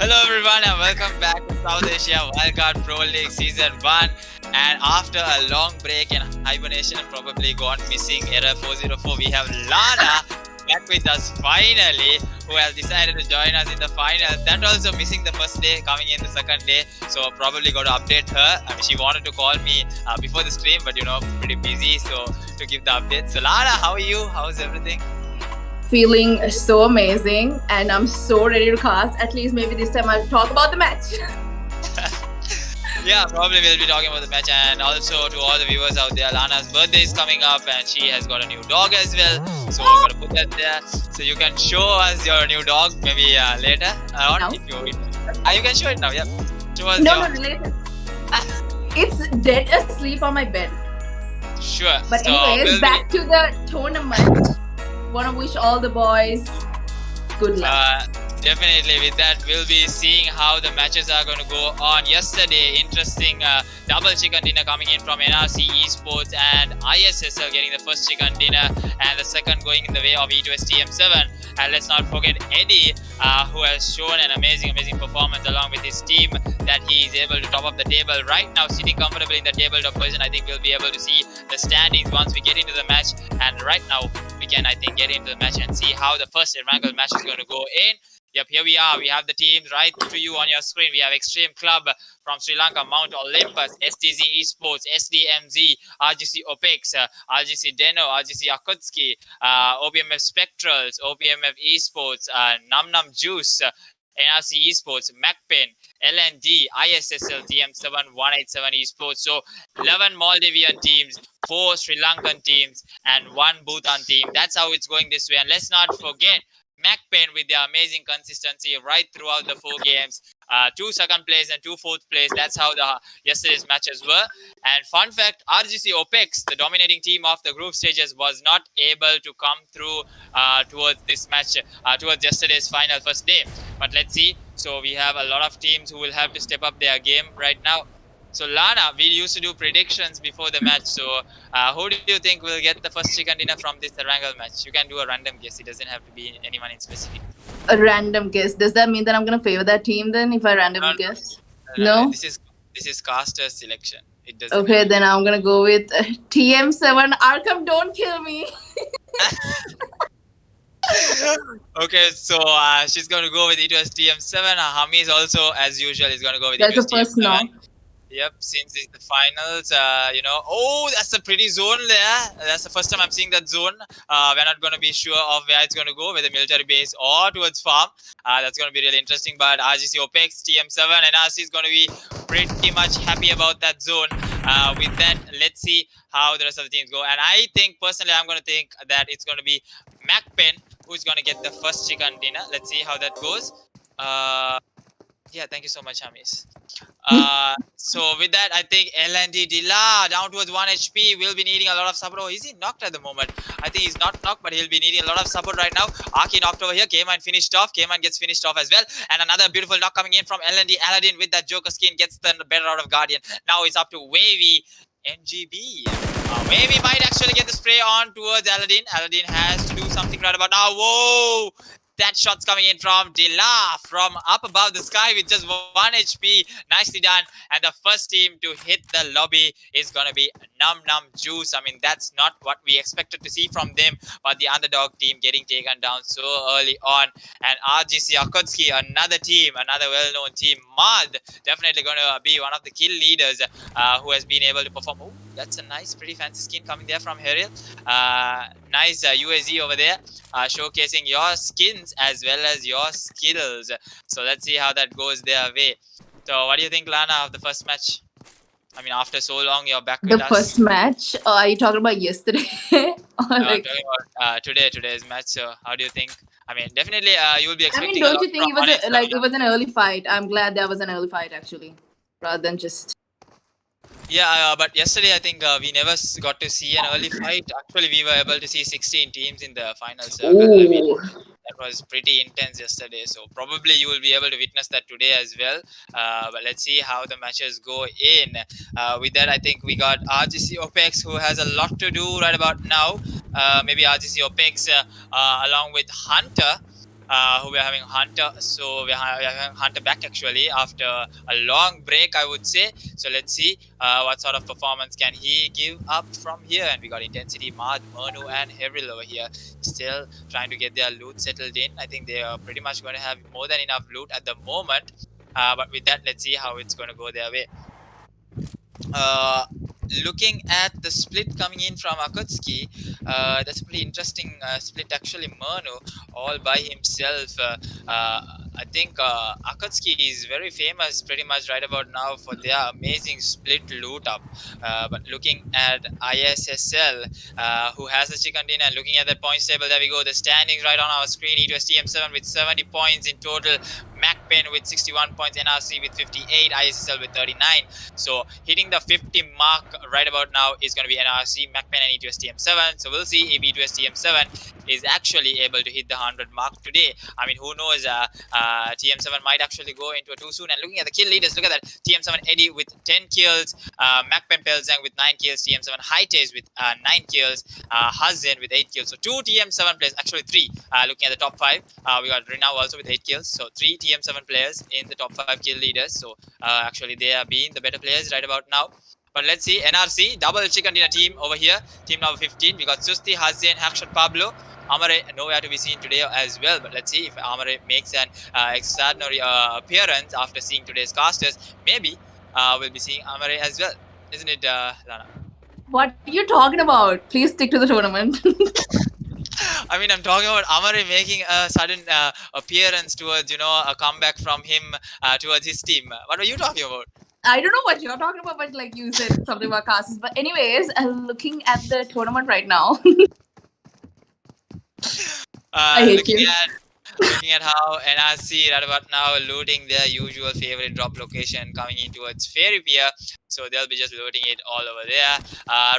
Hello everyone and welcome back to South Asia Wildcard Pro League Season 1. And after a long break in hibernation and probably gone missing error 404, we have Lana back with us finally, who has decided to join us in the finals. That also missing the first day, coming in the second day. So probably got to update her. I mean, she wanted to call me before the stream, but pretty busy. So to give the update. So Lana, how are you? How's everything? Feeling so amazing, and I'm so ready to cast. At least maybe this time I'll talk about the match. Yeah, probably we'll be talking about the match. And also to all the viewers out there, Lana's birthday is coming up and she has got a new dog as well. So we're gonna put that there. So you can show us your new dog maybe later on. No. If you can show it now, yeah. Show us No, later. It's dead asleep on my bed. Sure. But So anyways, back to the tournament. Want to wish all the boys good luck. Definitely, with that, we'll be seeing how the matches are going to go on. Yesterday, interesting double chicken dinner coming in from NRC Esports and ISSL getting the first chicken dinner and the second going in the way of E2STM7. And let's not forget Eddie, who has shown an amazing performance along with his team, that he is able to top up the table right now, sitting comfortably in the tabletop position. I think we'll be able to see the standings once we get into the match. And right now, we can, I think, get into the match and see how the first Erangel match is going to go in. Yep, here we are. We have the teams right to you on your screen. We have Xtreme Club from Sri Lanka, Mount Olympus, SDZ Esports, SDMZ, RGC Opex, RGC DENO, RGC AKATSUKI, OPMF Spectrals, OPMF Esports, Numb Juice, NRC Esports, Makpen, LND, ISSL, TM7, 187 Esports. So 11 Maldivian teams, 4 Sri Lankan teams, and 1 Bhutan team. That's how it's going this way. And let's not forget Makpen with their amazing consistency right throughout the 4 games. 2 second place and 2 fourth place. That's how the yesterday's matches were. And fun fact, RGC Opex, the dominating team of the group stages, was not able to come through towards this match, towards yesterday's final first day. But let's see. So we have a lot of teams who will have to step up their game right now. So Lana, we used to do predictions before the match. So who do you think will get the first chicken dinner from this Erangel match? You can do a random guess. It doesn't have to be anyone in specific. A random guess. Does that mean that I'm gonna favor that team then if I randomly guess? No. This is caster selection. It doesn't. Okay, then I'm gonna go with TM7. Arkham, don't kill me. Okay, so she's going to go with E2STM7. Hamiz also, as usual, is going to go with That's the first knock. Yep, since it's the finals, oh, that's a pretty zone there. That's the first time I'm seeing that zone. We're not going to be sure of where it's going to go, whether military base or towards farm. That's going to be really interesting. But RGC Opex, TM7, NRC is going to be pretty much happy about that zone. With that, let's see how the rest of the teams go. And I think, personally, I'm going to think that it's going to be Makpen who's going to get the first chicken dinner. Let's see how that goes. Yeah, thank you so much, Hamis. So with that, I think LND Dila down towards 1 HP will be needing a lot of support. Oh, is he knocked at the moment? I think he's not knocked, but he'll be needing a lot of support right now. Aki knocked over here. K-Man finished off. K-Man gets finished off as well. And another beautiful knock coming in from LND. Aladdin with that Joker skin gets the better out of Guardian. Now it's up to Wavy. NGB. Wavy might actually get the spray on towards Aladdin. Aladdin has to do something right about now. Whoa! That shot's coming in from Dila from up above the sky with just 1 HP. Nicely done. And the first team to hit the lobby is going to be Numb Juice. I mean, that's not what we expected to see from them. But the underdog team getting taken down so early on. And RGC AKATSUKI, another team, another well-known team. Mud, definitely going to be one of the kill leaders who has been able to perform. Oh, that's a nice, pretty fancy skin coming there from Heril. Nice UAZ over there, showcasing your skins as well as your skills. So let's see how that goes their way. So what do you think, Lana, of the first match? I mean, after so long, you're back with us. The first match? Are you talking about yesterday? Or like... talking about today's match. So how do you think? I mean, definitely you will be expecting. I mean, don't you think it was an early fight? I'm glad there was an early fight actually, rather than just. Yeah, but yesterday I think we never got to see an early fight. Actually, we were able to see 16 teams in the final circle. I mean, that was pretty intense yesterday. So probably you will be able to witness that today as well. But let's see how the matches go in. With that, I think we got RGC Opex, who has a lot to do right about now. Maybe RGC Opex along with Hunter who we are having Hunter. So we are having Hunter back actually after a long break, I would say. So let's see what sort of performance can he give up from here. And we got Intensity, Mad, Manu, and Hevril over here, still trying to get their loot settled in. I think they are pretty much going to have more than enough loot at the moment. But with that, let's see how it's going to go their way. Looking at the split coming in from AKATSUKI, that's a pretty interesting split actually. Manu all by himself. I think AKATSUKI is very famous pretty much right about now for their amazing split loot up. But looking at ISSL, who has the chicken dinner, and looking at the points table, there we go. The standings right on our screen. E2STM7 with 70 points in total. Makpen with 61 points, NRC with 58, ISSL with 39. So hitting the 50 mark right about now is going to be NRC, Makpen, and E2STM7. So we'll see if E2STM7 is actually able to hit the 100 mark today. I mean, who knows? TM7 might actually go into a too soon. And looking at the kill leaders, look at that. TM7 Eddie with 10 kills, Makpen Pelzang with 9 kills, TM7 Hightaze with 9 kills, Hazen with 8 kills. So 2 TM7 players, actually 3. Looking at the top 5, we got Rinav also with 8 kills. So 3 TM7 players in the top 5 kill leaders. So actually they are being the better players right about now. But let's see, NRC, double chicken dinner team over here. Team number 15, we got Susti, Hazen, Hakshat, Pablo. Amare nowhere to be seen today as well. But let's see if Amare makes an extraordinary appearance after seeing today's casters. Maybe we'll be seeing Amare as well. Isn't it, Lana? What are you talking about? Please stick to the tournament. I mean, I'm talking about Amare making a sudden appearance towards, a comeback from him towards his team. What are you talking about? I don't know what you're talking about, but like you said something about casters. But anyways, looking at the tournament right now. I hate you. Looking at how NRC right about now looting their usual favorite drop location coming in towards Fairy Pier. So they'll be just looting it all over there.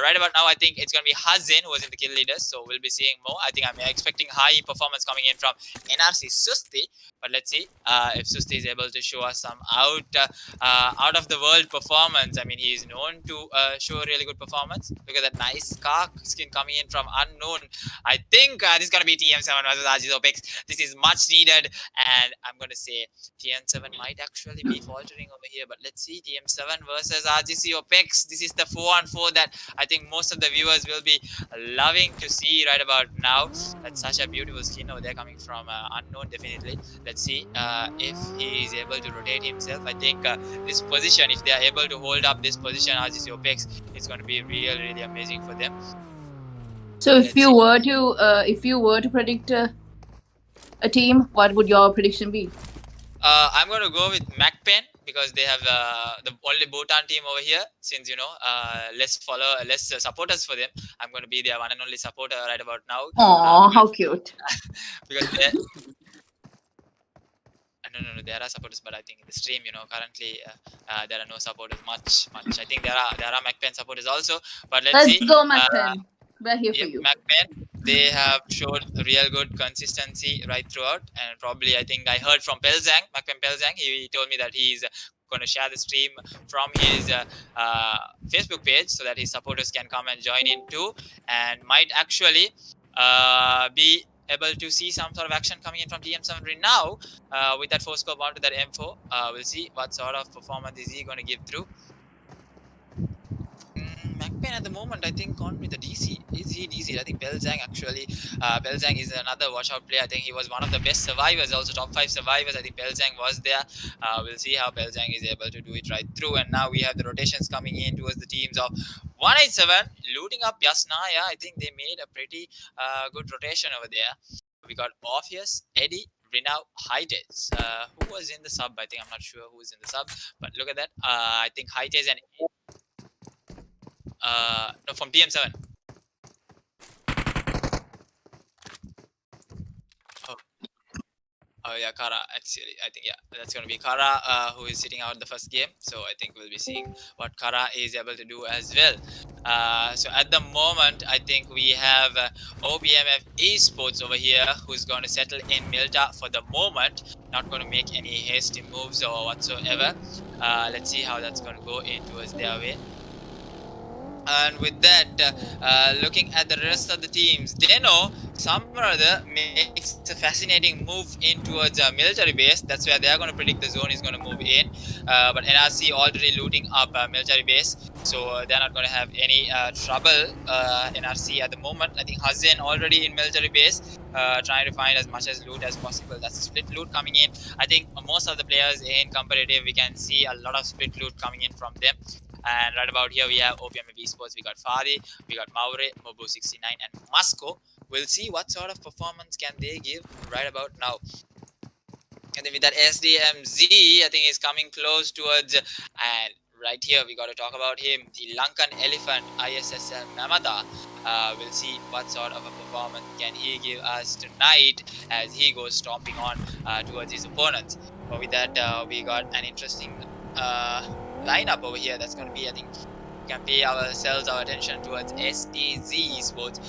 Right about now, I think it's going to be Hazen who is in the kill leaders. So we'll be seeing more. I think I'm expecting high performance coming in from NRC Susti. But let's see if Susti is able to show us some out of the world performance. I mean, he is known to show a really good performance. Look at that nice car skin coming in from Unknown. I think this is going to be TM7 versus RGC Opex. This is much needed. And I'm going to say TM7 might actually be faltering over here. But let's see, TM7 versus RGC Opex. This is the 4-on-4 that I think most of the viewers will be loving to see right about now. That's such a beautiful skin over there coming from Unknown, definitely. Let's see if he is able to rotate himself. I think this position, if they are able to hold up this position, RGC Opex, it's going to be really, really amazing for them. So if you were to predict a team, what would your prediction be? I'm going to go with Makpen because they have the only Bhutan team over here. Since less supporters for them, I'm going to be their one and only supporter right about now. Oh, how cute! Because no, there are supporters, but I think in the stream, currently there are no supporters much. I think there are Makpen supporters also, but let's see. Go Makpen. We're here for you. Makpen, they have showed real good consistency right throughout, and probably I think I heard from Makpen Pelzang, he told me that he's going to share the stream from his Facebook page so that his supporters can come and join in too, and might actually be able to see some sort of action coming in from TM7 right now with that 4-scope onto that M4. We'll see what sort of performance is he going to give through. Makpen at the moment, I think, on with the DC. Is he DC? I think Pelzang actually. Pelzang is another watch-out player. I think he was one of the best survivors, also top 5 survivors. I think Pelzang was there. We'll see how Pelzang is able to do it right through. And now we have the rotations coming in towards the teams of 187, looting up Yasnaya. I think they made a pretty good rotation over there. We got Orpheus, Eddie, Rinav, Hightaze. Who was in the sub? I think I'm not sure who is in the sub. But look at that. I think Hightaze and no, from TM7. Oh yeah, Kara actually. I think that's gonna be Kara who is sitting out the first game. So I think we'll be seeing what Kara is able to do as well. So at the moment, I think we have OPMF Esports over here who's going to settle in Milta for the moment. Not going to make any hasty moves or whatsoever. Let's see how that's going to go in towards their way. And with that, looking at the rest of the teams, DENO some or other makes a fascinating move in towards a military base. That's where they are going to predict the zone is going to move in. But NRC already looting up a military base, so they're not going to have any trouble. NRC at the moment, I think Hazen already in military base, trying to find as much as loot as possible. That's a split loot coming in. I think most of the players in competitive, we can see a lot of split loot coming in from them. And right about here, we have OPMF Esports, we got Fadi, we got Maure, Mobo69, and Moscow. We'll see what sort of performance can they give right about now. And then with that SDMZ, I think is coming close towards, and right here we got to talk about him, the Lankan Elephant ISSL Mamata. We'll see what sort of a performance can he give us tonight as he goes stomping on towards his opponents. But with that, we got an interesting lineup over here. That's going to be, I think, can pay ourselves our attention towards SDZ Esports,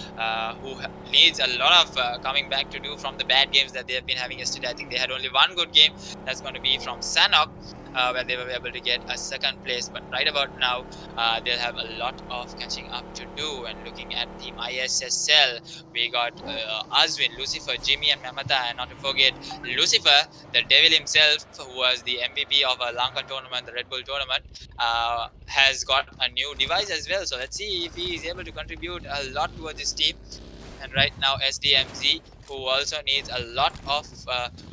who needs a lot of coming back to do from the bad games that they have been having yesterday. I think they had only one good game. That's going to be from Sanok, where they were able to get a second place. But right about now, they'll have a lot of catching up to do. And looking at Team ISSL, we got Azwin, Lucifer, Jimmy, and Mamata, and not to forget Lucifer, the devil himself, who was the MVP of a Lankan tournament, the Red Bull tournament, has got a new device as well. So let's see if he is able to contribute a lot towards his team. And right now, SDMZ, who also needs a lot of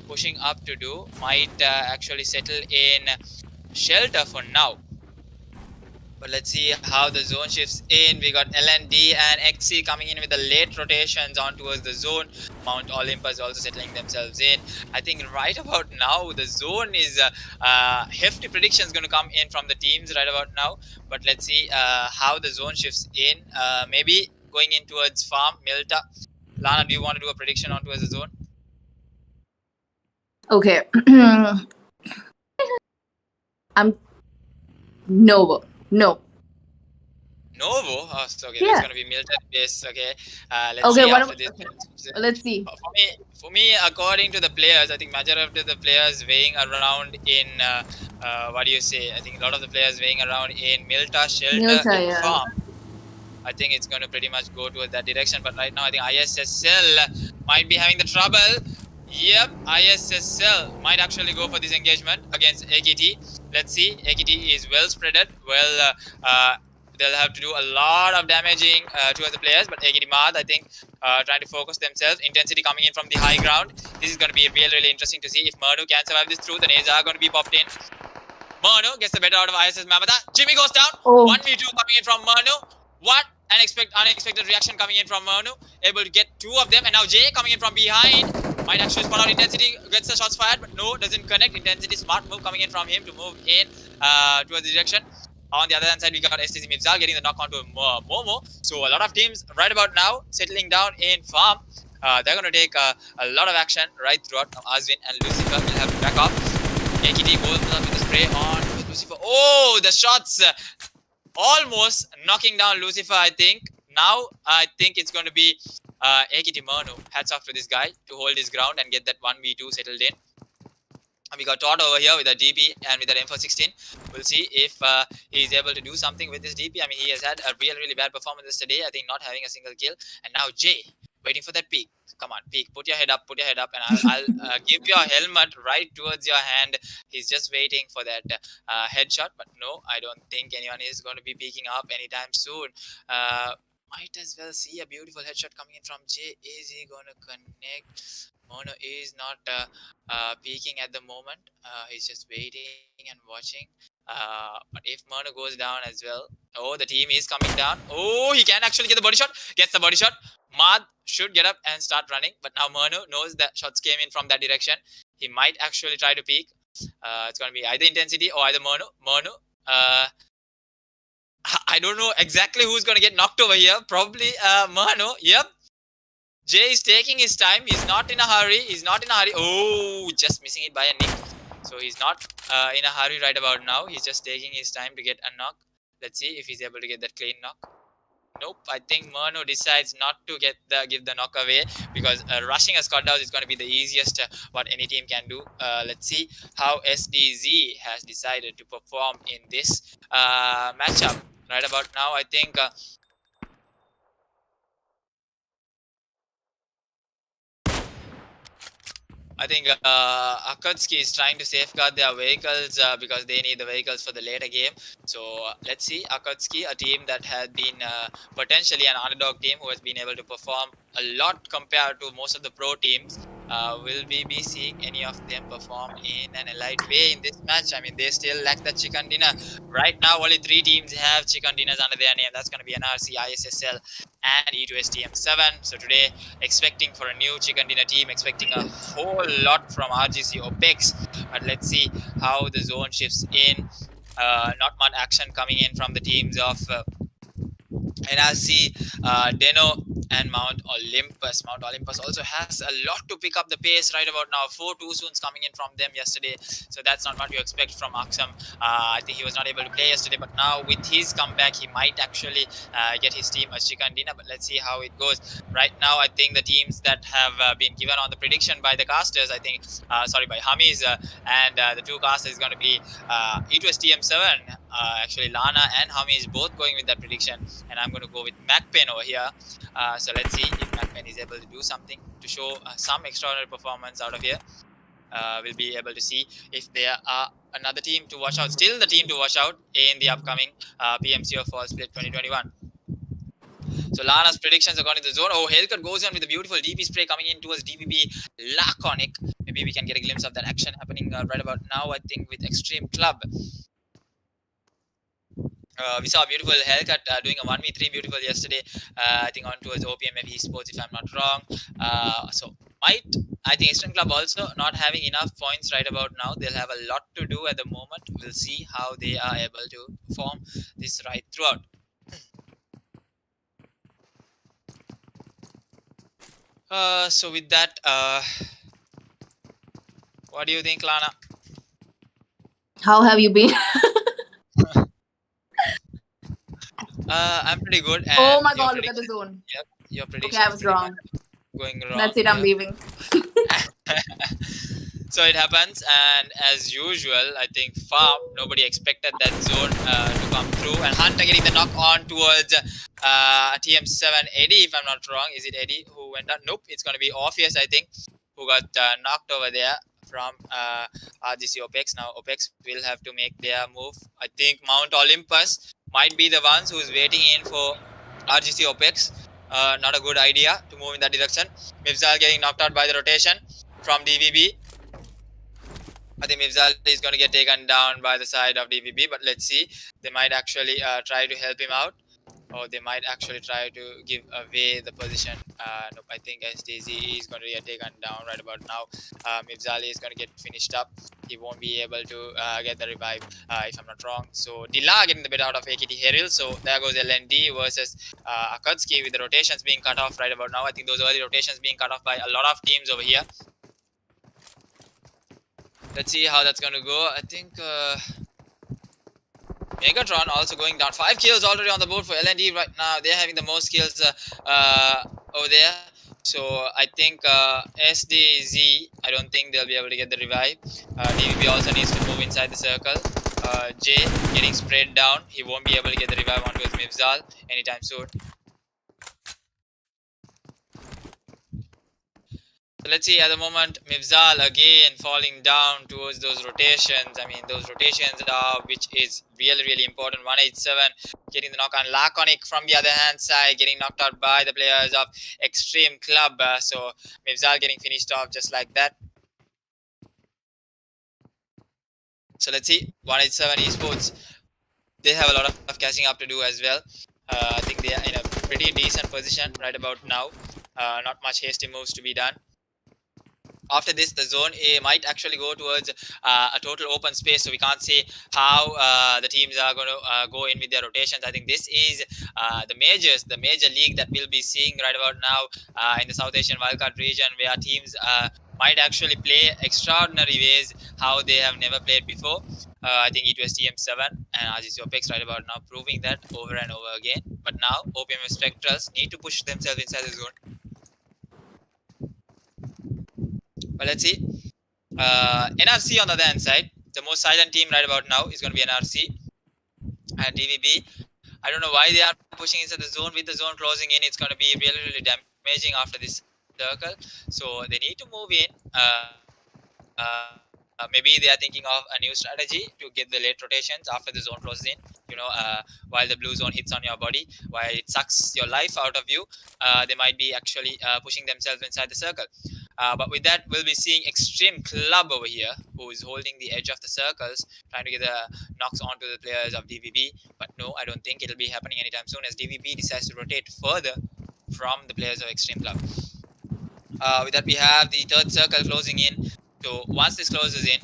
pushing up to do, might actually settle in shelter for now. But let's see how the zone shifts in. We got LND and XC coming in with the late rotations on towards the zone. Mount Olympus also settling themselves in. I think right about now, the zone is hefty predictions going to come in from the teams right about now. But let's see how the zone shifts in. Maybe going in towards farm, Milta. Lana, do you want to do a prediction on towards the zone? Okay. No. Novo? Oh, so, okay, Yeah. that's going to be military base. Okay, let's Okay, see what after this. Let's see. For me, according to the players, I think majority of the players weighing around in what do you say? I think a lot of the players weighing around in Milta, Shelter, Milta, and yeah. Farm. I think it's going to pretty much go towards that direction. But right now, I think ISSL might be having the trouble. Yep, ISSL might actually go for this engagement against AKT. Let's see. AKT is well spreaded. Well, they'll have to do a lot of damaging towards the players. But AKT Maad, I think, trying to focus themselves. Intensity coming in from the high ground. This is going to be really interesting to see if Murnu can survive this through. The nades are going to be popped in. Murnu gets the better out of ISS Mamata. Jimmy goes down. Oh. 1v2 coming in from Murnu. What an unexpected reaction coming in from Murnu. Able to get two of them. And now Jay coming in from behind. Might actually spot out Intensity. Gets the shots fired. But no, doesn't connect. Intensity, smart move coming in from him to move in towards the direction. On the other hand side, we got STC Mifzal getting the knock onto Momo. So a lot of teams right about now settling down in farm. They're going to take a lot of action right throughout. Now Azwin and Lucifer will have to back up. AKT goes with the spray on Lucifer. Oh, the shots almost knocking down Lucifer, I think. Now, I think it's going to be AKT Murnu. Hats off to this guy to hold his ground and get that 1v2 settled in. And we got Todd over here with a DP and with that M416. We'll see if he's able to do something with this DP. I mean, he has had a really bad performance yesterday. I think not having a single kill. And now Jay, waiting for that peek. Come on, peek. Put your head up, and I'll give your helmet right towards your hand. He's just waiting for that headshot. But no, I don't think anyone is going to be peeking up anytime soon. Might as well see a beautiful headshot coming in from Jay. Is he going to connect? Mono is not peeking at the moment. He's just waiting and watching. But if Mono goes down as well, oh, the team is coming down. Oh, he can actually get the body shot. Gets the body shot. Mad should get up and start running. But now Mono knows that shots came in from that direction. He might actually try to peek. It's going to be either Intensity or either Mono. I don't know exactly who's going to get knocked over here. Probably Mono. Yep. Jay is taking his time. He's not in a hurry. Oh, just missing it by a nick. So he's not in a hurry right about now. He's just taking his time to get a knock. Let's see if he's able to get that clean knock. Nope. I think Murnu decides not to give the knock away because rushing a Scott House is going to be the easiest what any team can do. Let's see how SDZ has decided to perform in this matchup. Right about now, I think I think AKATSUKI is trying to safeguard their vehicles because they need the vehicles for the later game. So let's see, AKATSUKI, a team that had been potentially an underdog team who has been able to perform a lot compared to most of the pro teams. Will we be seeing any of them perform in an elite way in this match? I mean, they still lack the chicken dinner. Right now, only 3 teams have chicken dinners under their name. That's going to be NRC, ISSL, and E2STM7. So today, expecting for a new chicken dinner team, expecting a whole lot from RGC Opex. But let's see how the zone shifts in. Not much action coming in from the teams of NRC, DENO, and Mount Olympus. Mount Olympus also has a lot to pick up the pace right about now. 4 2-soons coming in from them yesterday. So that's not what you expect from Aksam. I think he was not able to play yesterday, but now with his comeback, he might actually get his team a chicken dinner. But let's see how it goes. Right now, I think the teams that have been given on the prediction by the casters, I think, by Hamis and the 2 casters is going to be E2STM7. Actually, Lana and Hamis both going with that prediction. And I'm going to go with Makpen over here. So let's see if Makpen is able to do something to show some extraordinary performance out of here. We'll be able to see if there are another team to watch out. Still the team to watch out in the upcoming PMCO Fall Split 2021. So Lana's predictions are going to the zone. Oh, Hellcut goes on with a beautiful DP spray coming in towards DPP Laconic. Maybe we can get a glimpse of that action happening right about now, I think, with Xtreme Club. We saw a beautiful Hellcut doing a 1v3 beautiful yesterday, I think on towards OPMF Esports, if I'm not wrong. I think Xtreme Club also not having enough points right about now. They'll have a lot to do at the moment. We'll see how they are able to perform this right throughout. So with that, what do you think, Lana? How have you been? I'm pretty good. And oh my god, look at the zone. Yep, your prediction. Okay, I was wrong. Going wrong. That's it, I'm leaving. So it happens, and as usual, I think Farm, nobody expected that zone to come through. And Hunter getting the knock on towards TM7 Eddie, if I'm not wrong. Is it Eddie who went down? Nope, it's going to be Orpheus, I think, who got knocked over there from RGC Opex. Now Opex will have to make their move. I think Mount Olympus might be the ones who's waiting in for RGC Opex. Not a good idea to move in that direction. Mivzal getting knocked out by the rotation from DVB. I think Mivzal is going to get taken down by the side of DVB, but let's see. They might actually try to help him out, or they might actually try to give away the position. Nope, I think SDZ is going to get taken down right about now. Mivzali is going to get finished up. He won't be able to get the revive, if I'm not wrong. So Dila getting the bit out of AKT Heril. So there goes LND versus AKATSUKI with the rotations being cut off right about now. I think those early rotations being cut off by a lot of teams over here. Let's see how that's going to go. I think Megatron also going down. 5 kills already on the board for LND right now. They're having the most kills over there. So I think SDZ, I don't think they'll be able to get the revive. DVB also needs to move inside the circle. Jay getting sprayed down. He won't be able to get the revive onto his Mivzal anytime soon. So let's see, at the moment, Mivzal again falling down towards those rotations. I mean, those rotations are, which is really, really important. 187 getting the knock on Laconic from the other hand side, getting knocked out by the players of Xtreme Club. So Mivzal getting finished off just like that. So let's see, 187 Esports, they have a lot of catching up to do as well. I think they are in a pretty decent position right about now. Not much hasty moves to be done. After this, the zone A might actually go towards a total open space, so we can't see how the teams are going to go in with their rotations. I think this is the major league that we'll be seeing right about now in the South Asian Wildcard Region, where teams might actually play extraordinary ways how they have never played before. I think E2STM7 and RGC Opex right about now proving that over and over again. But now OPMF Spectrals need to push themselves inside the zone. But let's see. NRC on the other hand side, the most silent team right about now is going to be NRC and DVB. I don't know why they are pushing inside the zone. With the zone closing in, it's going to be really, really damaging after this circle. So they need to move in. maybe they are thinking of a new strategy to get the late rotations after the zone closes in. While the blue zone hits on your body, while it sucks your life out of you, they might be actually pushing themselves inside the circle. But with that, we'll be seeing Xtreme Club over here, who is holding the edge of the circles, trying to get the knocks onto the players of DVB. But no, I don't think it'll be happening anytime soon, as DVB decides to rotate further from the players of Xtreme Club. With that, we have the third circle closing in. So once this closes in,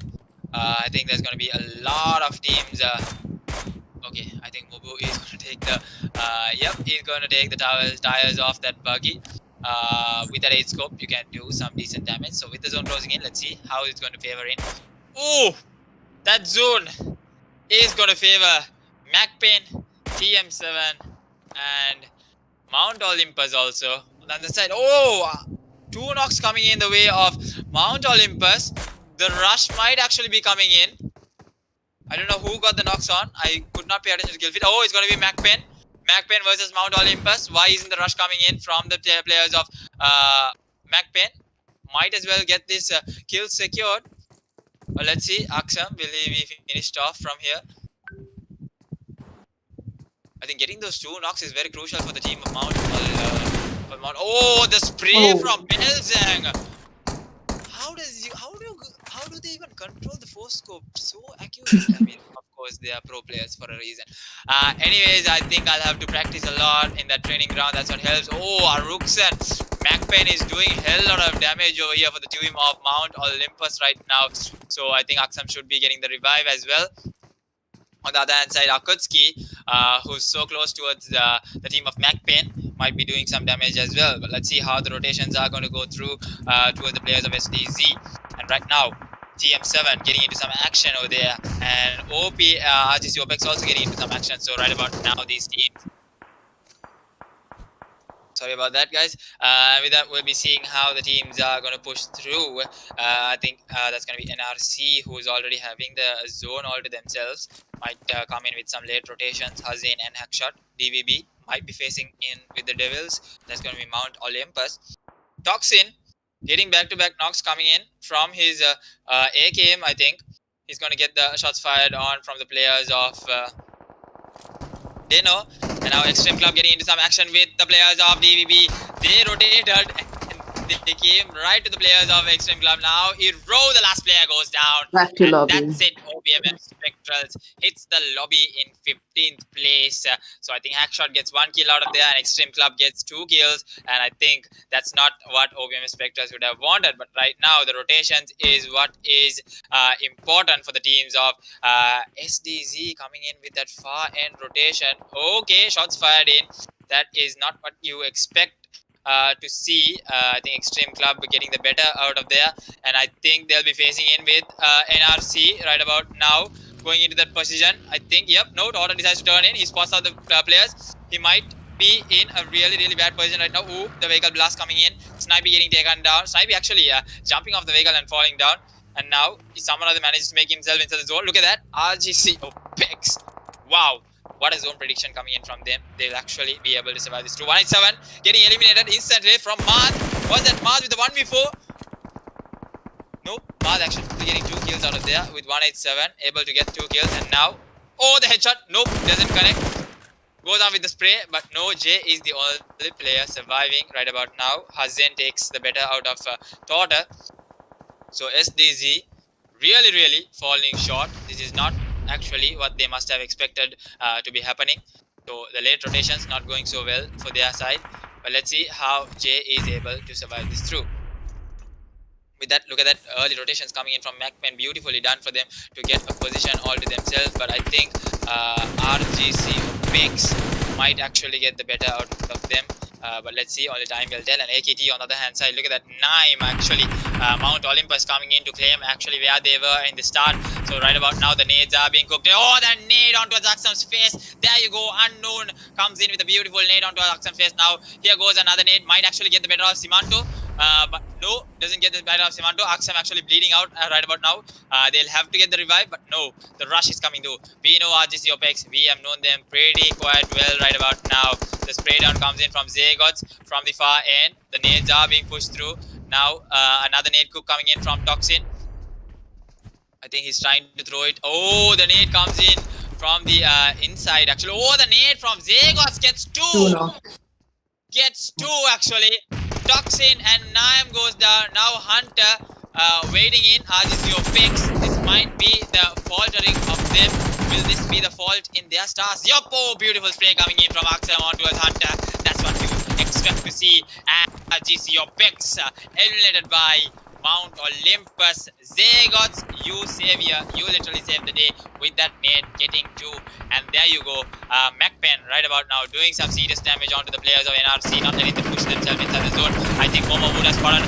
I think there's going to be a lot of teams. Okay, I think Mobu is going to take the. He's going to take the tires off that buggy. With that 8 scope, you can do some decent damage. So with the zone closing in, let's see how it's going to favor in. Oh, that zone is going to favor Makpen, TM7, and Mount Olympus also. On the other side, 2 knocks coming in the way of Mount Olympus. The rush might actually be coming in. I don't know who got the knocks on. I could not pay attention to kill feed. Oh, it's going to be Makpen. Makpen versus Mount Olympus. Why isn't the rush coming in from the players of Makpen? Might as well get this kill secured. But let's see. Aksam, will he be finished off from here? I think getting those 2 knocks is very crucial for the team of Mount. Oh, the spray from Belzang. How do they even control the 4 scope so accurately? I mean, of course, they are pro players for a reason. Anyways, I think I'll have to practice a lot in that training ground. That's what helps. Oh, Aruksan. Makpen is doing hell lot of damage over here for the team of Mount Olympus right now. So I think Aksam should be getting the revive as well. On the other hand side, AKATSUKI, who's so close towards the team of Makpen, might be doing some damage as well. But let's see how the rotations are going to go through towards the players of SDZ. And right now, TM7 getting into some action over there, and RGC Opex also getting into some action. So right about now, these teams. Sorry about that, guys. With that, we'll be seeing how the teams are going to push through. I think that's going to be NRC, who is already having the zone all to themselves. Might come in with some late rotations. Hazin and Hackshot. DVB might be facing in with the Devils. That's going to be Mount Olympus. Toxin getting back-to-back knocks coming in from his AKM, I think. He's going to get the shots fired on from the players of DENO. And now Xtreme Club getting into some action with the players of DVB. They rotated and they came right to the players of Xtreme Club. Now the last player goes down. Back to lobby. That's it. OPMF Spectrals hits the lobby in 15th place. So I think Hackshot gets 1 kill out of there, and Xtreme Club gets 2 kills. And I think that's not what OPMF Spectrals would have wanted. But right now, the rotations is what is important for the teams of SDZ coming in with that far end rotation. Okay, shots fired in. That is not what you expect to see. I think Xtreme Club getting the better out of there, and I think they'll be facing in with NRC right about now, going into that position. I think, Order decides to turn in. He spots out the players. He might be in a really bad position right now. Ooh, the vehicle blast coming in. Snipey getting taken down. Snipey actually jumping off the vehicle and falling down, and now someone other manages to make himself into the zone. Look at that, RGC Opex. Wow. What a zone prediction coming in from them. They'll actually be able to survive this too. 187 getting eliminated instantly from Mars. Was that Mars with the 1v4? Nope. Mars actually getting 2 kills out of there with 187. Able to get 2 kills. And now, the headshot. Nope. Doesn't connect. Goes on with the spray. But no, Jay is the only player surviving right about now. Hazen takes the better out of Torta. So SDZ really falling short. This is not actually what they must have expected to be happening. So the late rotations not going so well for their side, but let's see how Jay is able to survive this through. With that, look at that early rotations coming in from Makpen. Beautifully done for them to get a position all to themselves, but I think RGC Opex might actually get the better out of them. But let's see, only time will tell. And AKT on the other hand side, look at that Numb actually. Mount Olympus coming in to claim actually where they were in the start. So right about now, the nades are being cooked. Oh, that nade onto Aksam's face. There you go. Unknown comes in with a beautiful nade onto Aksam's face. Now, here goes another nade. Might actually get the better of Simanto. But no, doesn't get the better of Simanto. Aksam actually bleeding out right about now. They'll have to get the revive, but no, the rush is coming through. We know RGC Opex. We have known them pretty quite well right about now. The spray down comes in from Zagots from the far end. The nades are being pushed through. Now, another nade cook coming in from Toxin. I think he's trying to throw it. Oh, the nade comes in from the inside actually. Oh, the nade from Zegos gets two. Gets two actually. Tucks in and Numb goes down. Now Hunter waiting in. RGC Opex. This might be the faltering of them. Will this be the fault in their stars? Yup, oh, beautiful spray coming in from Axel on towards Hunter. That's what you expect to see. And RGC Opex eliminated by Mount Olympus. Zegots, you savior. You literally saved the day with that nade getting two. And there you go. Makpen right about now doing some serious damage onto the players of NRC. Not letting them push themselves inside the zone. I think Momo would have spotted.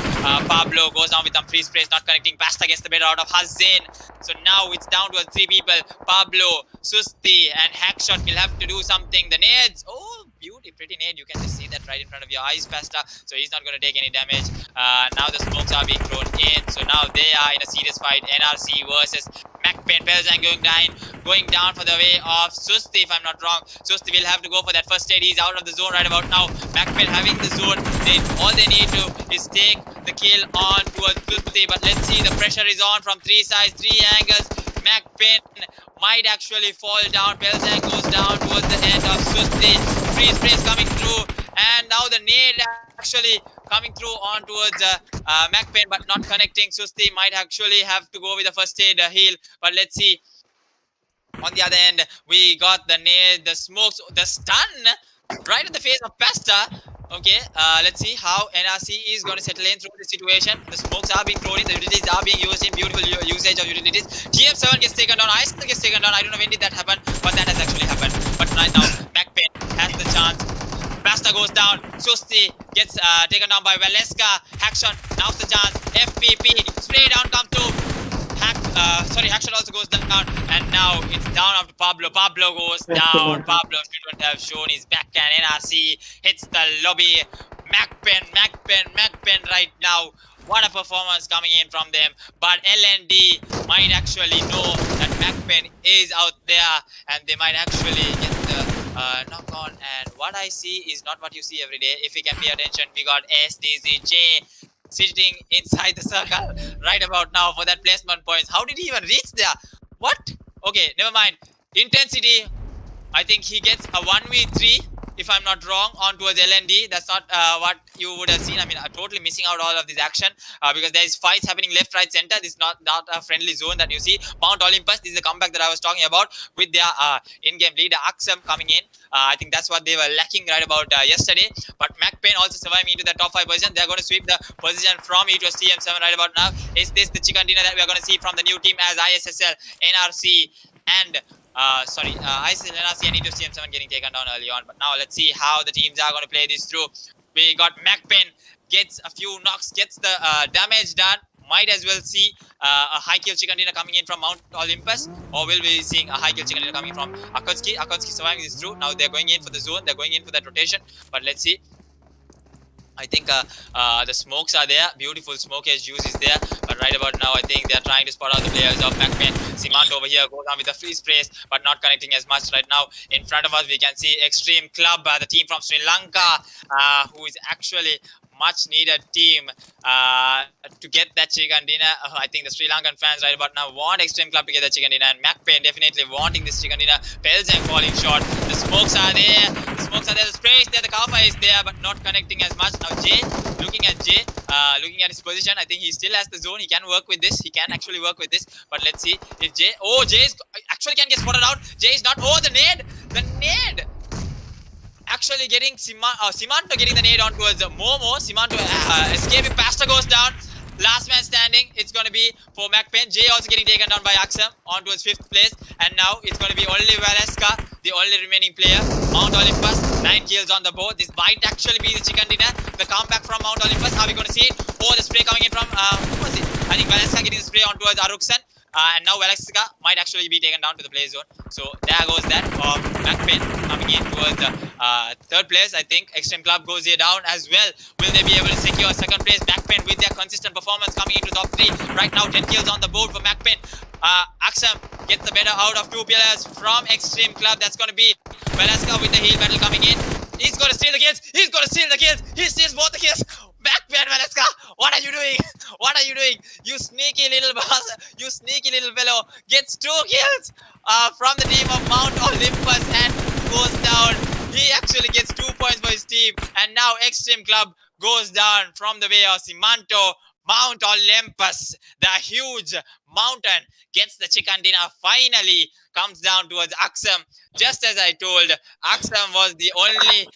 Pablo goes down with some free sprays. Not connecting. Pasta gets the better out of Hazin. So now it's down to three people. Pablo, Susti and Hackshot will have to do something. The nades. Oh, beauty. Pretty nade. You can just see that right in front of your eyes, Pasta. So he's not going to take any damage. Now the smokes are being thrown in. So now they are in a serious fight. NRC versus Makpen. Pelzang going down for the way of Susti, if I'm not wrong. Susti will have to go for that first aid. He's out of the zone right about now. Makpen having the zone. All they need to is take the kill on towards Susti. But let's see, the pressure is on from three sides, three angles. Makpen might actually fall down. Pelzang goes down towards the end of Susti. Free sprays coming through. And now the nade actually coming through on towards Makpen, but not connecting. Susti might actually have to go with the first aid heal. But let's see. On the other end, we got the nade, the smokes, the stun right in the face of Pasta. Okay, let's see how NRC is going to settle in through the situation. The smokes are being thrown in, the utilities are being used in. Beautiful usage of utilities. TM7 gets taken down, ISSL gets taken down. I don't know when did that happen, but that has actually happened. But right now, Makpen has the chance. Pasta goes down. Susti gets taken down by Valeska. Hackshot, now's the chance. FPP, spray down, come through. Hackshot also goes down, and now it's down after Pablo. Pablo goes down. Pablo shouldn't have shown his backhand. NRC hits the lobby. Makpen right now. What a performance coming in from them. But LND might actually know that Makpen is out there, and they might actually get the knock on. And what I see is not what you see every day. If you can pay attention, we got SDMZ sitting inside the circle right about now for that placement points. How did he even reach there? What? Okay, never mind. Intensity, I think he gets a 1v3 if I'm not wrong on towards LND. That's not what you would have seen. I mean, I'm totally missing out all of this action because there is fights happening left, right, center. This is not a friendly zone that you see. Mount Olympus, this is the comeback that I was talking about with their in-game leader Axam coming in. I think that's what they were lacking right about yesterday. But Makpen also surviving into the top 5 position. They're going to sweep the position from E to TM7 right about now. Is this the chicken dinner that we are going to see from the new team as ISSL, NRC, and ISSL, NRC, and E to TM7 getting taken down early on. But now let's see how the teams are going to play this through. We got Makpen gets a few knocks, gets the damage done. Might as well see a high kill chicken dinner coming in from Mount Olympus, or will be seeing a high kill chicken dinner coming from AKATSUKI. AKATSUKI surviving this through. Now they're going in for the zone. They're going in for that rotation. But let's see. I think the smokes are there. Beautiful smoke edge use is there. But right about now, I think they're trying to spot out the players of Makpen. Simant over here goes on with the free sprays, but not connecting as much right now. In front of us, we can see Xtreme Club, the team from Sri Lanka, who is actually much needed team to get that chicken dinner. I think the Sri Lankan fans right about now want Xtreme Club to get the chicken dinner, and Makpen definitely wanting this chicken dinner. Pelzang falling short. The smokes are there. The smokes are there. The spray is there. The Kafa is there, but not connecting as much. Now Jay, looking at his position, I think he still has the zone. He can work with this. He can actually work with this. But let's see if Jay. Oh, Jay actually can get spotted out. Jay is not. Oh, the nade. The nade. Actually getting Simanto getting the nade on towards Momo. Simanto escaping. Pasta goes down. Last man standing. It's going to be for Makpen. Jay also getting taken down by Axam on towards 5th place. And now it's going to be only Valeska, the only remaining player. Mount Olympus, 9 kills on the board. This might actually be the chicken dinner. The comeback from Mount Olympus. Are we going to see it? Oh, the spray coming in from, who was it? I think Valeska getting the spray on towards Aruksan. And now Valeska might actually be taken down to the play zone. So there goes that of Makpen coming in towards the 3rd place. I think Xtreme Club goes here down as well. Will they be able to secure 2nd place? Makpen with their consistent performance coming into top 3. Right now 10 kills on the board for Makpen. Axam gets the better out of 2 players from Xtreme Club. That's going to be Valeska with the heal battle coming in. He's going to steal the kills. He's going to steal the kills. He steals both the kills. Makpen, Valeska, what are you doing? What are you doing? You sneaky little boss, you sneaky little fellow, gets 2 kills from the team of Mount Olympus and goes down. He actually gets 2 points for his team, and now Xtreme Club goes down from the way of Simanto. Mount Olympus, the huge mountain, gets the chicken dinner, finally comes down towards Axum. Just as I told, Axum was the only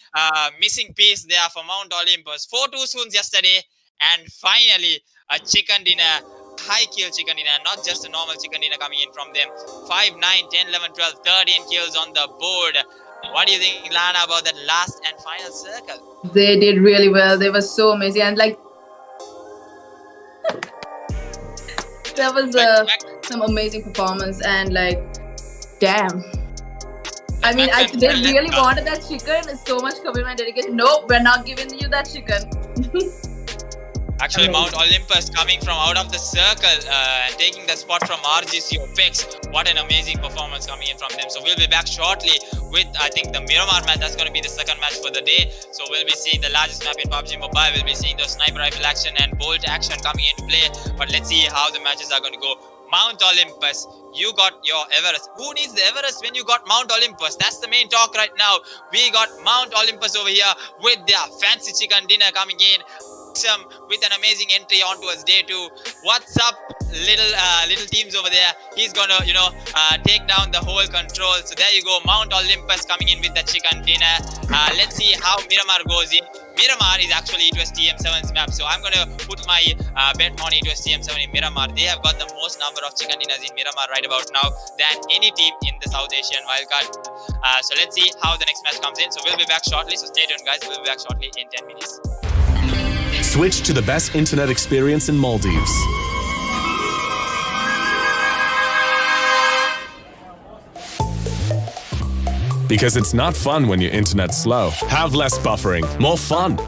missing piece there for Mount Olympus. 4-2 soon yesterday, and finally a chicken dinner, high kill chicken dinner, not just a normal chicken dinner coming in from them. 5, 9, 10, 11, 12, 13 kills on the board. What do you think, Lana, about that last and final circle? They did really well. They were so amazing, and like that was some amazing performance, and like, damn. I mean, they really wanted that chicken. So much commitment, dedication. Nope, we're not giving you that chicken. Actually, Mount Olympus coming from out of the circle and taking the spot from RGC Opex. What an amazing performance coming in from them. So we'll be back shortly with, I think, the Miramar match. That's going to be the second match for the day. So we'll be seeing the largest map in PUBG Mobile. We'll be seeing the sniper rifle action and bolt action coming into play. But let's see how the matches are going to go. Mount Olympus, you got your Everest. Who needs the Everest when you got Mount Olympus? That's the main talk right now. We got Mount Olympus over here with their fancy chicken dinner coming in. With an amazing entry on towards day 2. What's up, little teams over there? He's gonna, take down the whole control. So there you go, Mount Olympus coming in with the chicken dinner. Let's see how Miramar goes in. Miramar is actually TM7's map, so I'm gonna put my bet on TM7 in Miramar. They have got the most number of chicken dinners in Miramar right about now than any team in the South Asian Wildcard. So let's see how the next match comes in. So we'll be back shortly. So stay tuned, guys. We'll be back shortly in 10 minutes. Switch to the best internet experience in Maldives. Because it's not fun when your internet's slow. Have less buffering, more fun.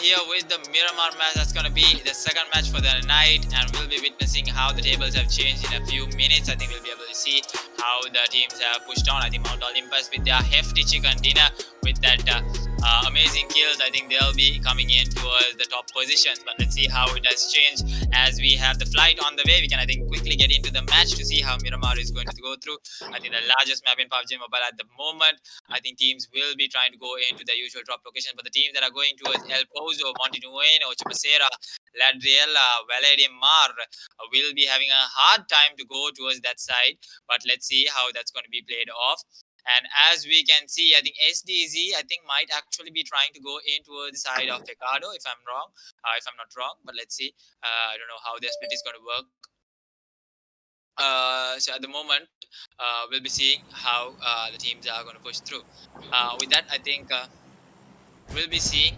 here with the Miramar match. That's going to be the second match for the night, and we'll be witnessing how the tables have changed in a few minutes. I think we'll be able to see how the teams have pushed on. I think Mount Olympus with their hefty chicken dinner with that amazing kills. I think they'll be coming in towards the top positions, but let's see how it has changed as we have the flight on the way. We can, I think, quickly get into the match to see how Miramar is going to go through. I think the largest map in PUBG Mobile at the moment. I think teams will be trying to go into their usual drop location, but the teams that are going towards El Pozo, Monte Nueno, Chupacera, Ladriela, VALEMOUNT will be having a hard time to go towards that side, but let's see how that's going to be played off. And as we can see, I think SDZ, I think, might actually be trying to go in towards the side of Pecado, if I'm not wrong, but let's see. I don't know how their split is going to work. So at the moment, we'll be seeing how the teams are going to push through. With that, I think we'll be seeing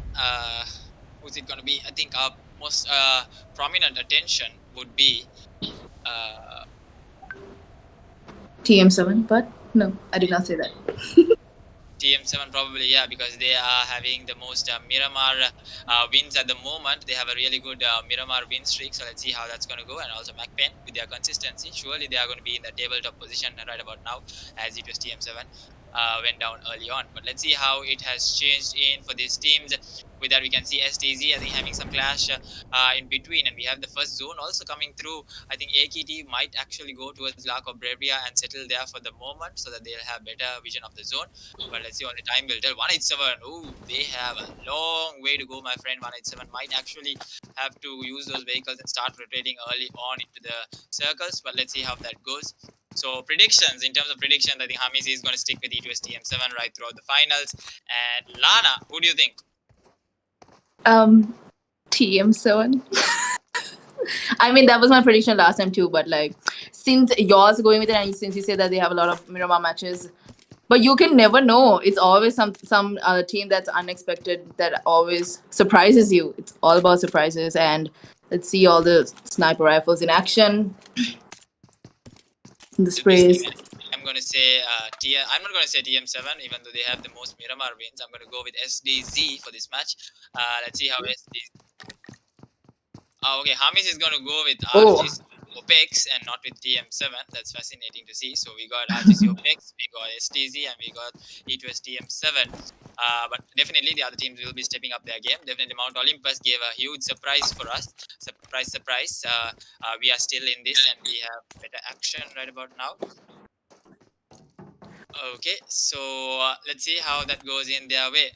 who's it going to be. I think our most prominent attention would be TM7, but no, I did not say that. TM7 probably, yeah, because they are having the most Miramar wins at the moment. They have a really good Miramar win streak, so let's see how that's going to go. And also Makpen with their consistency, surely they are going to be in the tabletop position right about now, as it was TM7 went down early on. But let's see how it has changed in for these teams. With that, we can see STZ, I think, having some clash in between, and we have the first zone also coming through. I think AKT might actually go towards La Cobreria and settle there for the moment, so that they'll have better vision of the zone. But let's see, only time will tell. 187, ooh, they have a long way to go, my friend. 187 might actually have to use those vehicles and start rotating early on into the circles, but let's see how that goes. So predictions, in terms of predictions, I think Hamis is going to stick with E2S TM7 right throughout the finals. And Lana, who do you think? TM7. I mean, that was my prediction last time too, but like, since yours going with it, and since you say that they have a lot of Miramar matches, but you can never know. It's always some team that's unexpected that always surprises you. It's all about surprises, and let's see all the sniper rifles in action. The sprays. I'm going to say I'm not going to say TM7, even though they have the most Miramar wins. I'm going to go with SDZ for this match. Let's see how SDZ. Okay, Hamis is going to go with RGC Opex and not with TM7. That's fascinating to see. So we got RGC Opex, we got STZ, and we got E2S TM7. But definitely the other teams will be stepping up their game. Definitely Mount Olympus gave a huge surprise for us. Surprise. We are still in this, and we have better action right about now. Okay, so let's see how that goes in their way.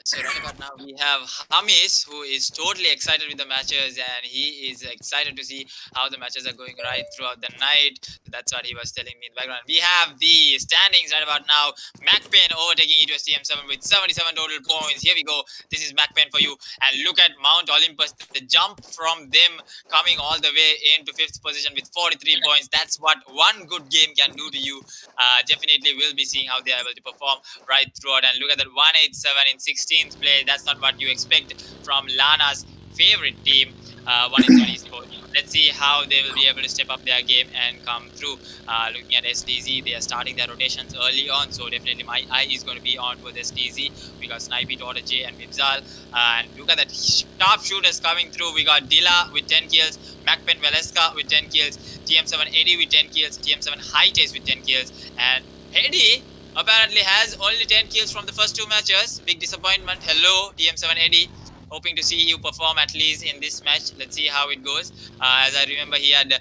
So right about now we have Hamis, who is totally excited with the matches, and he is excited to see how the matches are going right throughout the night. So that's what he was telling me in the background. We have the standings right about now. Makpen overtaking E2S TM7 with 77 total points. Here we go. This is Makpen for you. And look at Mount Olympus. The jump from them coming all the way into 5th position with 43 points. That's what one good game can do to you. Definitely we'll be seeing how they are able to perform right throughout. And look at that 187 in 16th place. That's not what you expect from Lana's favorite team, 187 Esports. Let's see how they will be able to step up their game and come through. Looking at SDZ, they are starting their rotations early on, so definitely my eye is going to be on with SDZ. We got Snipey, Daughter J, and Mibzal. And look at that top shooters coming through. We got Dila with 10 kills, Makpen Valeska with 10 kills, TM7 Eddie with 10 kills, TM7 Hightaste with 10 kills, and Eddie apparently has only 10 kills from the first 2 matches. Big disappointment. Hello, TM7 Eddie. Hoping to see you perform at least in this match. Let's see how it goes. As I remember, he had